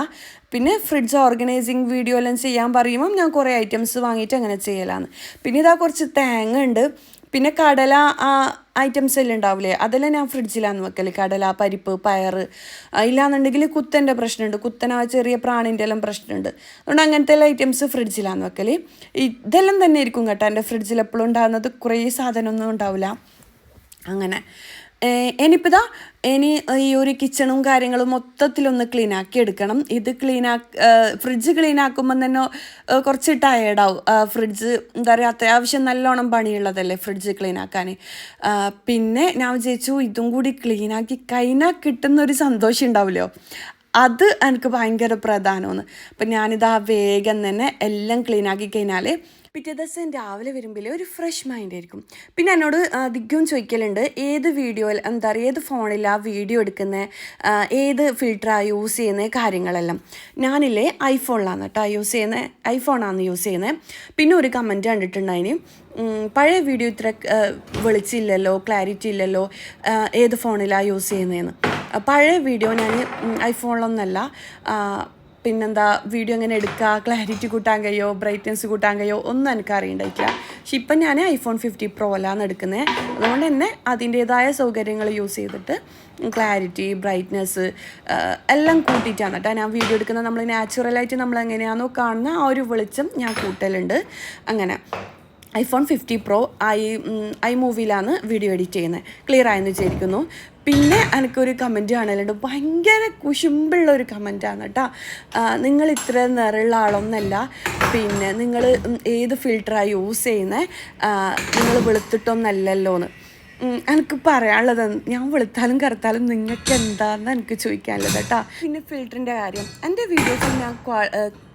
പിന്നെ ഫ്രിഡ്ജ് ഓർഗനൈസിങ് വീഡിയോ എല്ലാം ചെയ്യാൻ പറയുമ്പം ഞാൻ കുറേ ഐറ്റംസ് വാങ്ങിയിട്ട് അങ്ങനെ ചെയ്യലാണ്. പിന്നെ ഇതാ കുറച്ച് തേങ്ങ ഉണ്ട്, പിന്നെ കടല ഐറ്റംസ് എല്ലാം ഉണ്ടാവില്ലേ, അതെല്ലാം ഞാൻ ഫ്രിഡ്ജിലാണ് വെക്കൽ. കടല, പരിപ്പ്, പയർ. ഇല്ലാന്നുണ്ടെങ്കിൽ കുത്തൻ്റെ പ്രശ്നമുണ്ട്, കുത്തന ചെറിയ പ്രാണിൻ്റെ എല്ലാം പ്രശ്നമുണ്ട്. അതുകൊണ്ട് അങ്ങനത്തെ എല്ലാ ഐറ്റംസ് ഫ്രിഡ്ജിലാണ് വെക്കൽ. ഇതെല്ലാം തന്നെ ആയിരിക്കും കേട്ടോ എൻ്റെ ഫ്രിഡ്ജിൽ എപ്പോഴും ഉണ്ടാകുന്നത്, കുറേ സാധനമൊന്നും ഉണ്ടാവില്ല. അങ്ങനെ ഇനിയിപ്പോൾ ഇനി ഈ ഒരു കിച്ചണും കാര്യങ്ങളും മൊത്തത്തിലൊന്ന് ക്ലീനാക്കി എടുക്കണം. ഇത് ഫ്രിഡ്ജ് ക്ലീനാക്കുമ്പം തന്നെ കുറച്ച് ടയേർഡാവും. ഫ്രിഡ്ജ് എന്താ പറയുക, അത്യാവശ്യം നല്ലോണം പണിയുള്ളതല്ലേ ഫ്രിഡ്ജ് ക്ലീനാക്കാൻ. പിന്നെ ഞാൻ വിചാരിച്ചു ഇതും കൂടി ക്ലീനാക്കി കഴിഞ്ഞാൽ കിട്ടുന്നൊരു സന്തോഷം ഉണ്ടാവില്ലയോ, അത് എനിക്ക് ഭയങ്കര പ്രധാനമാണ്. അപ്പം ഞാനിതാ വേഗം തന്നെ എല്ലാം ക്ലീനാക്കി കഴിഞ്ഞാൽ പിറ്റേ ദിവസം രാവിലെ വരുമ്പോൾ ഒരു ഫ്രഷ് മൈൻഡ് ആയിരിക്കും. പിന്നെ എന്നോട് അധികം ചോദിക്കലുണ്ട് ഏത് വീഡിയോയിൽ എന്താ പറയുക, ഏത് ഫോണിലാണ് വീഡിയോ എടുക്കുന്നത്, ഏത് ഫിൽറ്ററാണ് യൂസ് ചെയ്യുന്നത്, കാര്യങ്ങളെല്ലാം. ഞാനില്ലേ ഐഫോണിലാണ് കേട്ടോ യൂസ് ചെയ്യുന്നത്, ഐഫോണാണ് യൂസ് ചെയ്യുന്നത്. പിന്നെ ഒരു കമൻറ്റ് കണ്ടിട്ടുണ്ടായിന്, പഴയ വീഡിയോ ഇത്ര വെളിച്ചില്ലല്ലോ, ക്ലാരിറ്റി ഇല്ലല്ലോ, ഏത് ഫോണിലാണ് യൂസ് ചെയ്യുന്നതെന്ന്. പഴയ വീഡിയോ ഞാൻ ഐഫോണിലൊന്നല്ല, പിന്നെന്താ വീഡിയോ എങ്ങനെ എടുക്കുക, ക്ലാരിറ്റി കൂട്ടാൻ കഴിയുമോ, ബ്രൈറ്റ്നസ് കൂട്ടാൻ കഴിയുമോ ഒന്നും എനിക്ക് അറിയണ്ടായിട്ടില്ല. പക്ഷെ ഇപ്പം ഞാൻ ഐഫോൺ 50 പ്രോയിലാണ് എടുക്കുന്നത്. അതുകൊണ്ട് തന്നെ അതിൻ്റേതായ സൗകര്യങ്ങൾ യൂസ് ചെയ്തിട്ട് ക്ലാരിറ്റി, ബ്രൈറ്റ്നസ് എല്ലാം കൂട്ടിയിട്ടാണ് കേട്ടോ ഞാൻ വീഡിയോ എടുക്കുന്നത്. നമ്മൾ നാച്ചുറലായിട്ട് നമ്മൾ എങ്ങനെയാണോ കാണുന്ന ആ ഒരു വെളിച്ചം ഞാൻ കൂട്ടലുണ്ട്. അങ്ങനെ ഐഫോൺ 50 പ്രോ ഐ മൂവിയിലാണ് വീഡിയോ എഡിറ്റ് ചെയ്യുന്നത്. ക്ലിയർ ആയെന്ന് വിചാരിക്കുന്നു. പിന്നെ എനിക്കൊരു കമൻറ്റ് കാണലുണ്ട്, ഭയങ്കര കുശുമ്പുള്ള ഒരു കമൻറ്റാണ് കേട്ടോ. നിങ്ങൾ ഇത്ര നിറമുള്ള ആളൊന്നല്ല, പിന്നെ നിങ്ങൾ ഏത് ഫിൽറ്ററാണ് യൂസ് ചെയ്യുന്നത്, നിങ്ങൾ വെളുത്തിട്ടൊന്നല്ലല്ലോ എന്ന്. എനിക്ക് പറയാനുള്ളത്, ഞാൻ വെളുത്താലും കറുത്താലും നിങ്ങൾക്ക് എന്താണെന്ന് എനിക്ക് ചോദിക്കാനുള്ളത് കേട്ടോ. പിന്നെ ഫിൽറ്ററിൻ്റെ കാര്യം, എൻ്റെ വീഡിയോസിൽ ഞാൻ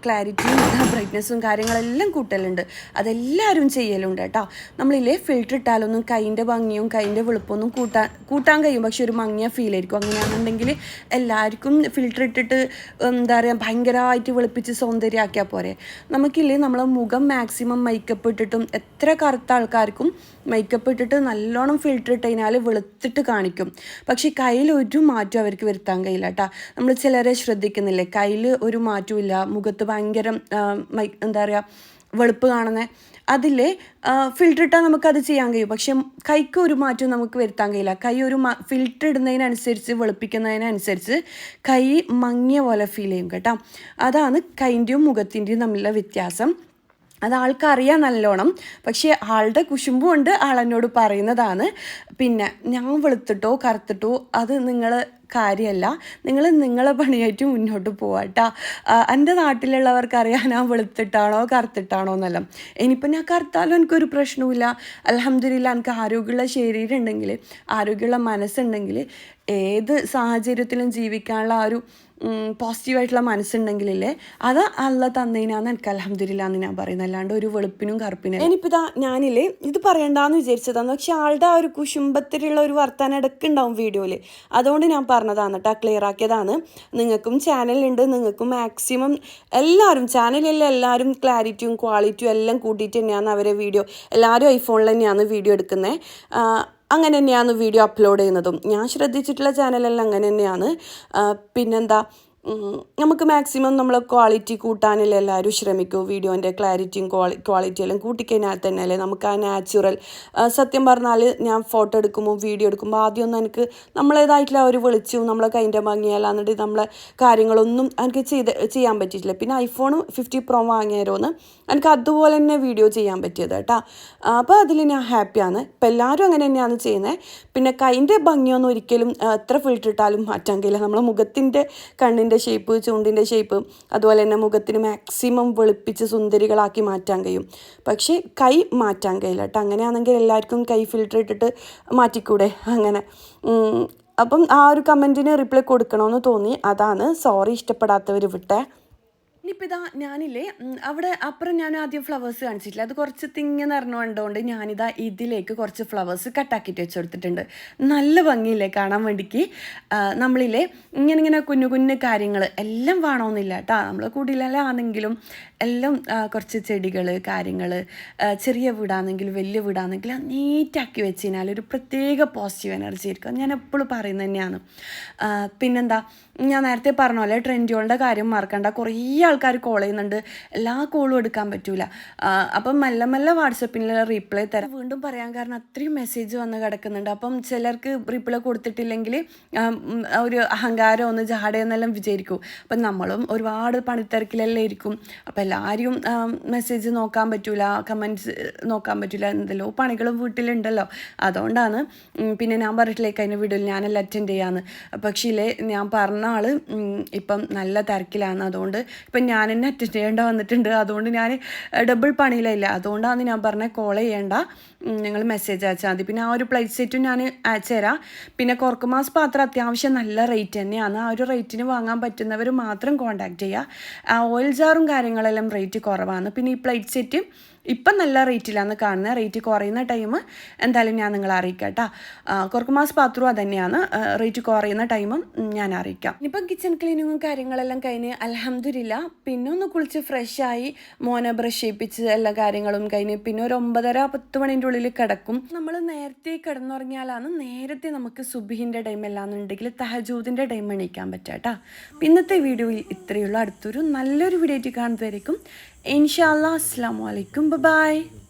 ക്ലാരിറ്റിയും ബ്രൈറ്റ്നസ്സും കാര്യങ്ങളെല്ലാം കൂട്ടലുണ്ട്, അതെല്ലാവരും ചെയ്യലുണ്ട് കേട്ടോ. നമ്മളില്ലേ ഫിൽറ്റർ ഇട്ടാലൊന്നും കൈൻ്റെ ഭംഗിയും കൈൻ്റെ വെളുപ്പൊന്നും കൂട്ടാൻ കഴിയും, പക്ഷെ ഒരു മങ്ങിയ ഫീൽ ആയിരിക്കും. അങ്ങനെയാണെന്നുണ്ടെങ്കിൽ എല്ലാവർക്കും ഫിൽറ്റർ ഇട്ടിട്ട് എന്താ പറയുക ഭയങ്കരമായിട്ട് വെളുപ്പിച്ച് സൗന്ദര്യമാക്കിയാൽ പോരെ. നമുക്കില്ലേ നമ്മളെ മുഖം മാക്സിമം മേക്കപ്പ് ഇട്ടിട്ടും, എത്ര കറുത്ത ആൾക്കാർക്കും മേക്കപ്പ് ഇട്ടിട്ട് നല്ലോണം ഫിൽറ്റർ ഇട്ട് കഴിഞ്ഞാൽ വെളുത്തിട്ട് കാണിക്കും. പക്ഷേ കയ്യിൽ ഒരു മാറ്റം അവർക്ക് വരുത്താൻ കഴിയില്ല കേട്ടോ. നമ്മൾ ചിലരെ ശ്രദ്ധിക്കുന്നില്ലേ, കയ്യിൽ ഒരു മാറ്റവും ഇല്ല, മുഖത്ത് ഭയങ്കര എന്താ പറയുക വെളുപ്പ് കാണുന്നത്. അതിലെ ഫിൽറ്റർ ഇട്ടാൽ നമുക്കത് ചെയ്യാൻ കഴിയും, പക്ഷെ കൈക്ക് ഒരു മാറ്റവും നമുക്ക് വരുത്താൻ കഴിയില്ല. കൈ ഒരു ഫിൽറ്റർ ഇടുന്നതിനനുസരിച്ച്, വെളുപ്പിക്കുന്നതിനനുസരിച്ച് കൈ മങ്ങിയ പോലെ ഫീൽ ചെയ്യും കേട്ടോ. അതാണ് കൈൻ്റെയും മുഖത്തിൻ്റെയും തമ്മിലുള്ള വ്യത്യാസം. അത് ആൾക്കറിയാം നല്ലോണം, പക്ഷേ ആളുടെ കുശുമ്പും കൊണ്ട് ആളെന്നോട് പറയുന്നതാണ്. പിന്നെ ഞാൻ വെളുത്തിട്ടോ കറുത്തിട്ടോ അത് നിങ്ങൾ കാര്യമല്ല, നിങ്ങൾ നിങ്ങളെ പണിയായിട്ട് മുന്നോട്ട് പോവാട്ടോ. എൻ്റെ നാട്ടിലുള്ളവർക്കറിയാം ഞാൻ വെളുത്തിട്ടാണോ കറുത്തിട്ടാണോ എന്നല്ല. ഇനിയിപ്പോൾ ഞാൻ കറുത്താലും എനിക്കൊരു പ്രശ്നവുമില്ല. അൽഹംദുലില്ലാ, എനിക്ക് ആരോഗ്യമുള്ള ശരീരം ഉണ്ടെങ്കിൽ, ആരോഗ്യമുള്ള മനസ്സുണ്ടെങ്കിൽ, ഏത് സാഹചര്യത്തിലും ജീവിക്കാനുള്ള ആ ഒരു പോസിറ്റീവായിട്ടുള്ള മനസ്സുണ്ടെങ്കിലേ അത് അള്ള തന്നതിനാന്ന് എനിക്ക് അൽഹംദുലില്ലാ എന്ന് ഞാൻ പറയുന്നത്, അല്ലാണ്ട് ഒരു വെളുപ്പിനും കറുപ്പിനും. ഇനിയിപ്പോൾ ഞാനില്ലേ ഇത് പറയണ്ടെന്ന് വിചാരിച്ചതാണ്, പക്ഷെ ആളുടെ ആ ഒരു കുശുംബത്തിലുള്ള ഒരു വർത്താനം ഇടയ്ക്കുണ്ടാവും വീഡിയോയിൽ, അതുകൊണ്ട് ഞാൻ പറഞ്ഞതാണ് കേട്ടോ, ക്ലിയർ ആക്കിയതാണ്. നിങ്ങൾക്കും ചാനലുണ്ട്, നിങ്ങൾക്കും മാക്സിമം എല്ലാവരും ചാനലിലെ എല്ലാവരും ക്ലാരിറ്റിയും ക്വാളിറ്റിയും എല്ലാം കൂട്ടിയിട്ട് തന്നെയാണ് അവരെ വീഡിയോ, എല്ലാവരും ഐഫോണിൽ തന്നെയാണ് വീഡിയോ എടുക്കുന്നത്. അങ്ങനെ തന്നെയാണ് വീഡിയോ അപ്ലോഡ് ചെയ്യുന്നതും. ഞാൻ ശ്രദ്ധിച്ചിട്ടുള്ള ചാനലെല്ലാം അങ്ങനെ തന്നെയാണ്. പിന്നെന്താ, നമുക്ക് മാക്സിമം നമ്മൾ ക്വാളിറ്റി കൂട്ടാനല്ലേ എല്ലാവരും ശ്രമിക്കും. വീഡിയോൻ്റെ ക്ലാരിറ്റിയും ക്വാളിറ്റിയെല്ലാം കൂട്ടിക്കഴിഞ്ഞാൽ തന്നെയല്ലേ നമുക്ക് ആ നാച്ചുറൽ. സത്യം പറഞ്ഞാൽ ഞാൻ ഫോട്ടോ എടുക്കുമ്പോൾ വീഡിയോ എടുക്കുമ്പോൾ ആദ്യമൊന്നും എനിക്ക് നമ്മളേതായിട്ടുള്ള ഒരു വെളിച്ചവും നമ്മളെ കൈൻ്റെ ഭംഗിയല്ല എന്നിട്ട് നമ്മളെ കാര്യങ്ങളൊന്നും എനിക്ക് ചെയ്യാൻ പറ്റിയിട്ടില്ല. പിന്നെ ഐഫോൺ 50 പ്രോ വാങ്ങിയാരോന്ന് എനിക്ക് അതുപോലെ തന്നെ വീഡിയോ ചെയ്യാൻ പറ്റിയത് കേട്ടോ. അപ്പോൾ അതിൽ ഞാൻ ഹാപ്പിയാണ്. ഇപ്പം എല്ലാവരും അങ്ങനെ തന്നെയാണ് ചെയ്യുന്നത്. പിന്നെ കൈൻ്റെ ഭംഗിയൊന്നും ഒരിക്കലും എത്ര ഫിൽറ്റർ ഇട്ടാലും മാറ്റാൻ കഴിയില്ല. നമ്മളെ മുഖത്തിൻ്റെ കണ്ണിൻ്റെ ഷേപ്പ്, ചുണ്ടിൻ്റെ ഷേപ്പ്, അതുപോലെ തന്നെ മുഖത്തിന് മാക്സിമം വെളുപ്പിച്ച് സുന്ദരികളാക്കി മാറ്റാൻ കഴിയും, പക്ഷേ കൈ മാറ്റാൻ കഴിയില്ല കേട്ടോ. അങ്ങനെയാണെങ്കിൽ എല്ലാവർക്കും കൈ ഫിൽറ്റർ ഇട്ടിട്ട് മാറ്റിക്കൂടെ? അങ്ങനെ അപ്പം ആ ഒരു കമൻറ്റിന് റിപ്ലൈ കൊടുക്കണമെന്ന് തോന്നി, അതാണ്. സോറി ഇഷ്ടപ്പെടാത്തവർ വിട്ടേ. ഇനിയിപ്പോൾ ഞാനില്ലേ അവിടെ അപ്പുറം ഞാൻ ആദ്യം ഫ്ലവേഴ്സ് കാണിച്ചിട്ടില്ല, അത് കുറച്ച് തിങ്ങി നിറഞ്ഞു കണ്ടുകൊണ്ട് ഞാനിതാ ഇതിലേക്ക് കുറച്ച് ഫ്ലവേഴ്സ് കട്ടാക്കിയിട്ട് വെച്ച് കൊടുത്തിട്ടുണ്ട്. നല്ല ഭംഗിയില്ലേ കാണാൻ വേണ്ടിക്ക്. നമ്മളില്ലേ ഇങ്ങനെ കുഞ്ഞു കുഞ്ഞു കാര്യങ്ങൾ എല്ലാം വേണമെന്നില്ല കേട്ടോ, നമ്മൾ കൂടുതലാണെങ്കിലും എല്ലാം കുറച്ച് ചെടികൾ കാര്യങ്ങൾ, ചെറിയ വീടാണെങ്കിലും വലിയ വീടാണെങ്കിലും നീറ്റാക്കി വെച്ച് കഴിഞ്ഞാൽ ഒരു പ്രത്യേക പോസിറ്റീവ് എനർജി ആയിരിക്കും. ഞാൻ എപ്പോഴും പറയുന്നത് തന്നെയാണ്. പിന്നെന്താ, ഞാൻ നേരത്തെ പറഞ്ഞ പോലെ ട്രെൻഡുകളുടെ കാര്യം മറക്കണ്ട. കുറേ ആൾക്കാർ കോൾ ചെയ്യുന്നുണ്ട്, എല്ലാ കോളും എടുക്കാൻ പറ്റൂല. അപ്പം മെല്ലെ മെല്ലെ വാട്സപ്പിൽ റീപ്ലൈ തരാം. വീണ്ടും പറയാൻ കാരണം അത്രയും മെസ്സേജ് വന്ന് കിടക്കുന്നുണ്ട്. അപ്പം ചിലർക്ക് റീപ്ലൈ കൊടുത്തിട്ടില്ലെങ്കിൽ ഒരു അഹങ്കാരം ഒന്ന് ജാടയെന്നെല്ലാം വിചാരിക്കും. അപ്പം നമ്മളും ഒരുപാട് പണിത്തിരക്കിലെല്ലാം ഇരിക്കും. അപ്പം എല്ലാവരും മെസ്സേജ് നോക്കാൻ പറ്റൂല, കമൻറ്റ്സ് നോക്കാൻ പറ്റില്ല, എന്തെല്ലോ പണികളും വീട്ടിലുണ്ടല്ലോ. അതുകൊണ്ടാണ് പിന്നെ ഞാൻ പറഞ്ഞിട്ടില്ലേ കഴിഞ്ഞ വീഡിയോയിൽ ഞാനെല്ലാം അറ്റൻഡ് ചെയ്യാമെന്ന്. പക്ഷേ ഞാൻ പറഞ്ഞ ആൾ ഇപ്പം നല്ല തിരക്കിലാണ്. അതുകൊണ്ട് ഇപ്പം ഞാൻ തന്നെ അറ്റൻഡ് ചെയ്യേണ്ട വന്നിട്ടുണ്ട്. അതുകൊണ്ട് ഞാൻ ഡബിൾ പണിയിലില്ല. അതുകൊണ്ടാണ് ഞാൻ പറഞ്ഞത് കോൾ ചെയ്യേണ്ട, നിങ്ങൾ മെസ്സേജ് അയച്ചാൽ മതി. പിന്നെ ആ ഒരു പ്ലേറ്റ് സെറ്റും ഞാൻ അയച്ചു തരാം. പിന്നെ കോർക്കുമാസ് പാത്രം അത്യാവശ്യം നല്ല റേറ്റ് തന്നെയാണ്. ആ ഒരു റേറ്റിന് വാങ്ങാൻ പറ്റുന്നവർ മാത്രം കോൺടാക്ട് ചെയ്യുക. ഓയിൽ ജാറും കാര്യങ്ങളെല്ലാം റേറ്റ് കുറവാണ്. പിന്നെ ഈ പ്ലേറ്റ് സെറ്റ് ഇപ്പം നല്ല റേറ്റിലാണ് കാണുന്നത്. റേറ്റ് കുറയുന്ന ടൈം എന്തായാലും ഞാൻ നിങ്ങളെ അറിയിക്കാം കേട്ടോ. കോർക്കുമാസ് പാത്രവും അത് തന്നെയാണ്. റേറ്റ് കുറയുന്ന ടൈമും ഞാൻ അറിയിക്കാം. ഇനിയിപ്പം കിച്ചൺ ക്ലീനിങ്ങും കാര്യങ്ങളെല്ലാം കഴിഞ്ഞ് അൽഹംദുലില്ലാ പിന്നെ ഒന്ന് കുളിച്ച് ഫ്രഷായി മോനെ ബ്രഷ് ചെയ്യിപ്പിച്ച് എല്ലാ കാര്യങ്ങളും കഴിഞ്ഞ് പിന്നെ ഒരു 9:30-10 മണിൻ്റെ ഉള്ളിൽ കിടക്കും. നമ്മൾ നേരത്തെ കിടന്നുറങ്ങിയാലാണ് നേരത്തെ നമുക്ക് സുബഹിൻ്റെ ടൈം എല്ലാന്നുണ്ടെങ്കിൽ തഹജൂദിൻ്റെ ടൈം എണീക്കാൻ പറ്റുക കേട്ടോ. ഇന്നത്തെ വീഡിയോയിൽ ഇത്രയുള്ള അടുത്തൊരു നല്ലൊരു വീഡിയോ ആയിട്ട് കാണുന്നതായിരിക്കും. ഇൻഷാ അല്ലാ. അസ്സലാമു അലൈക്കും. ബൈ.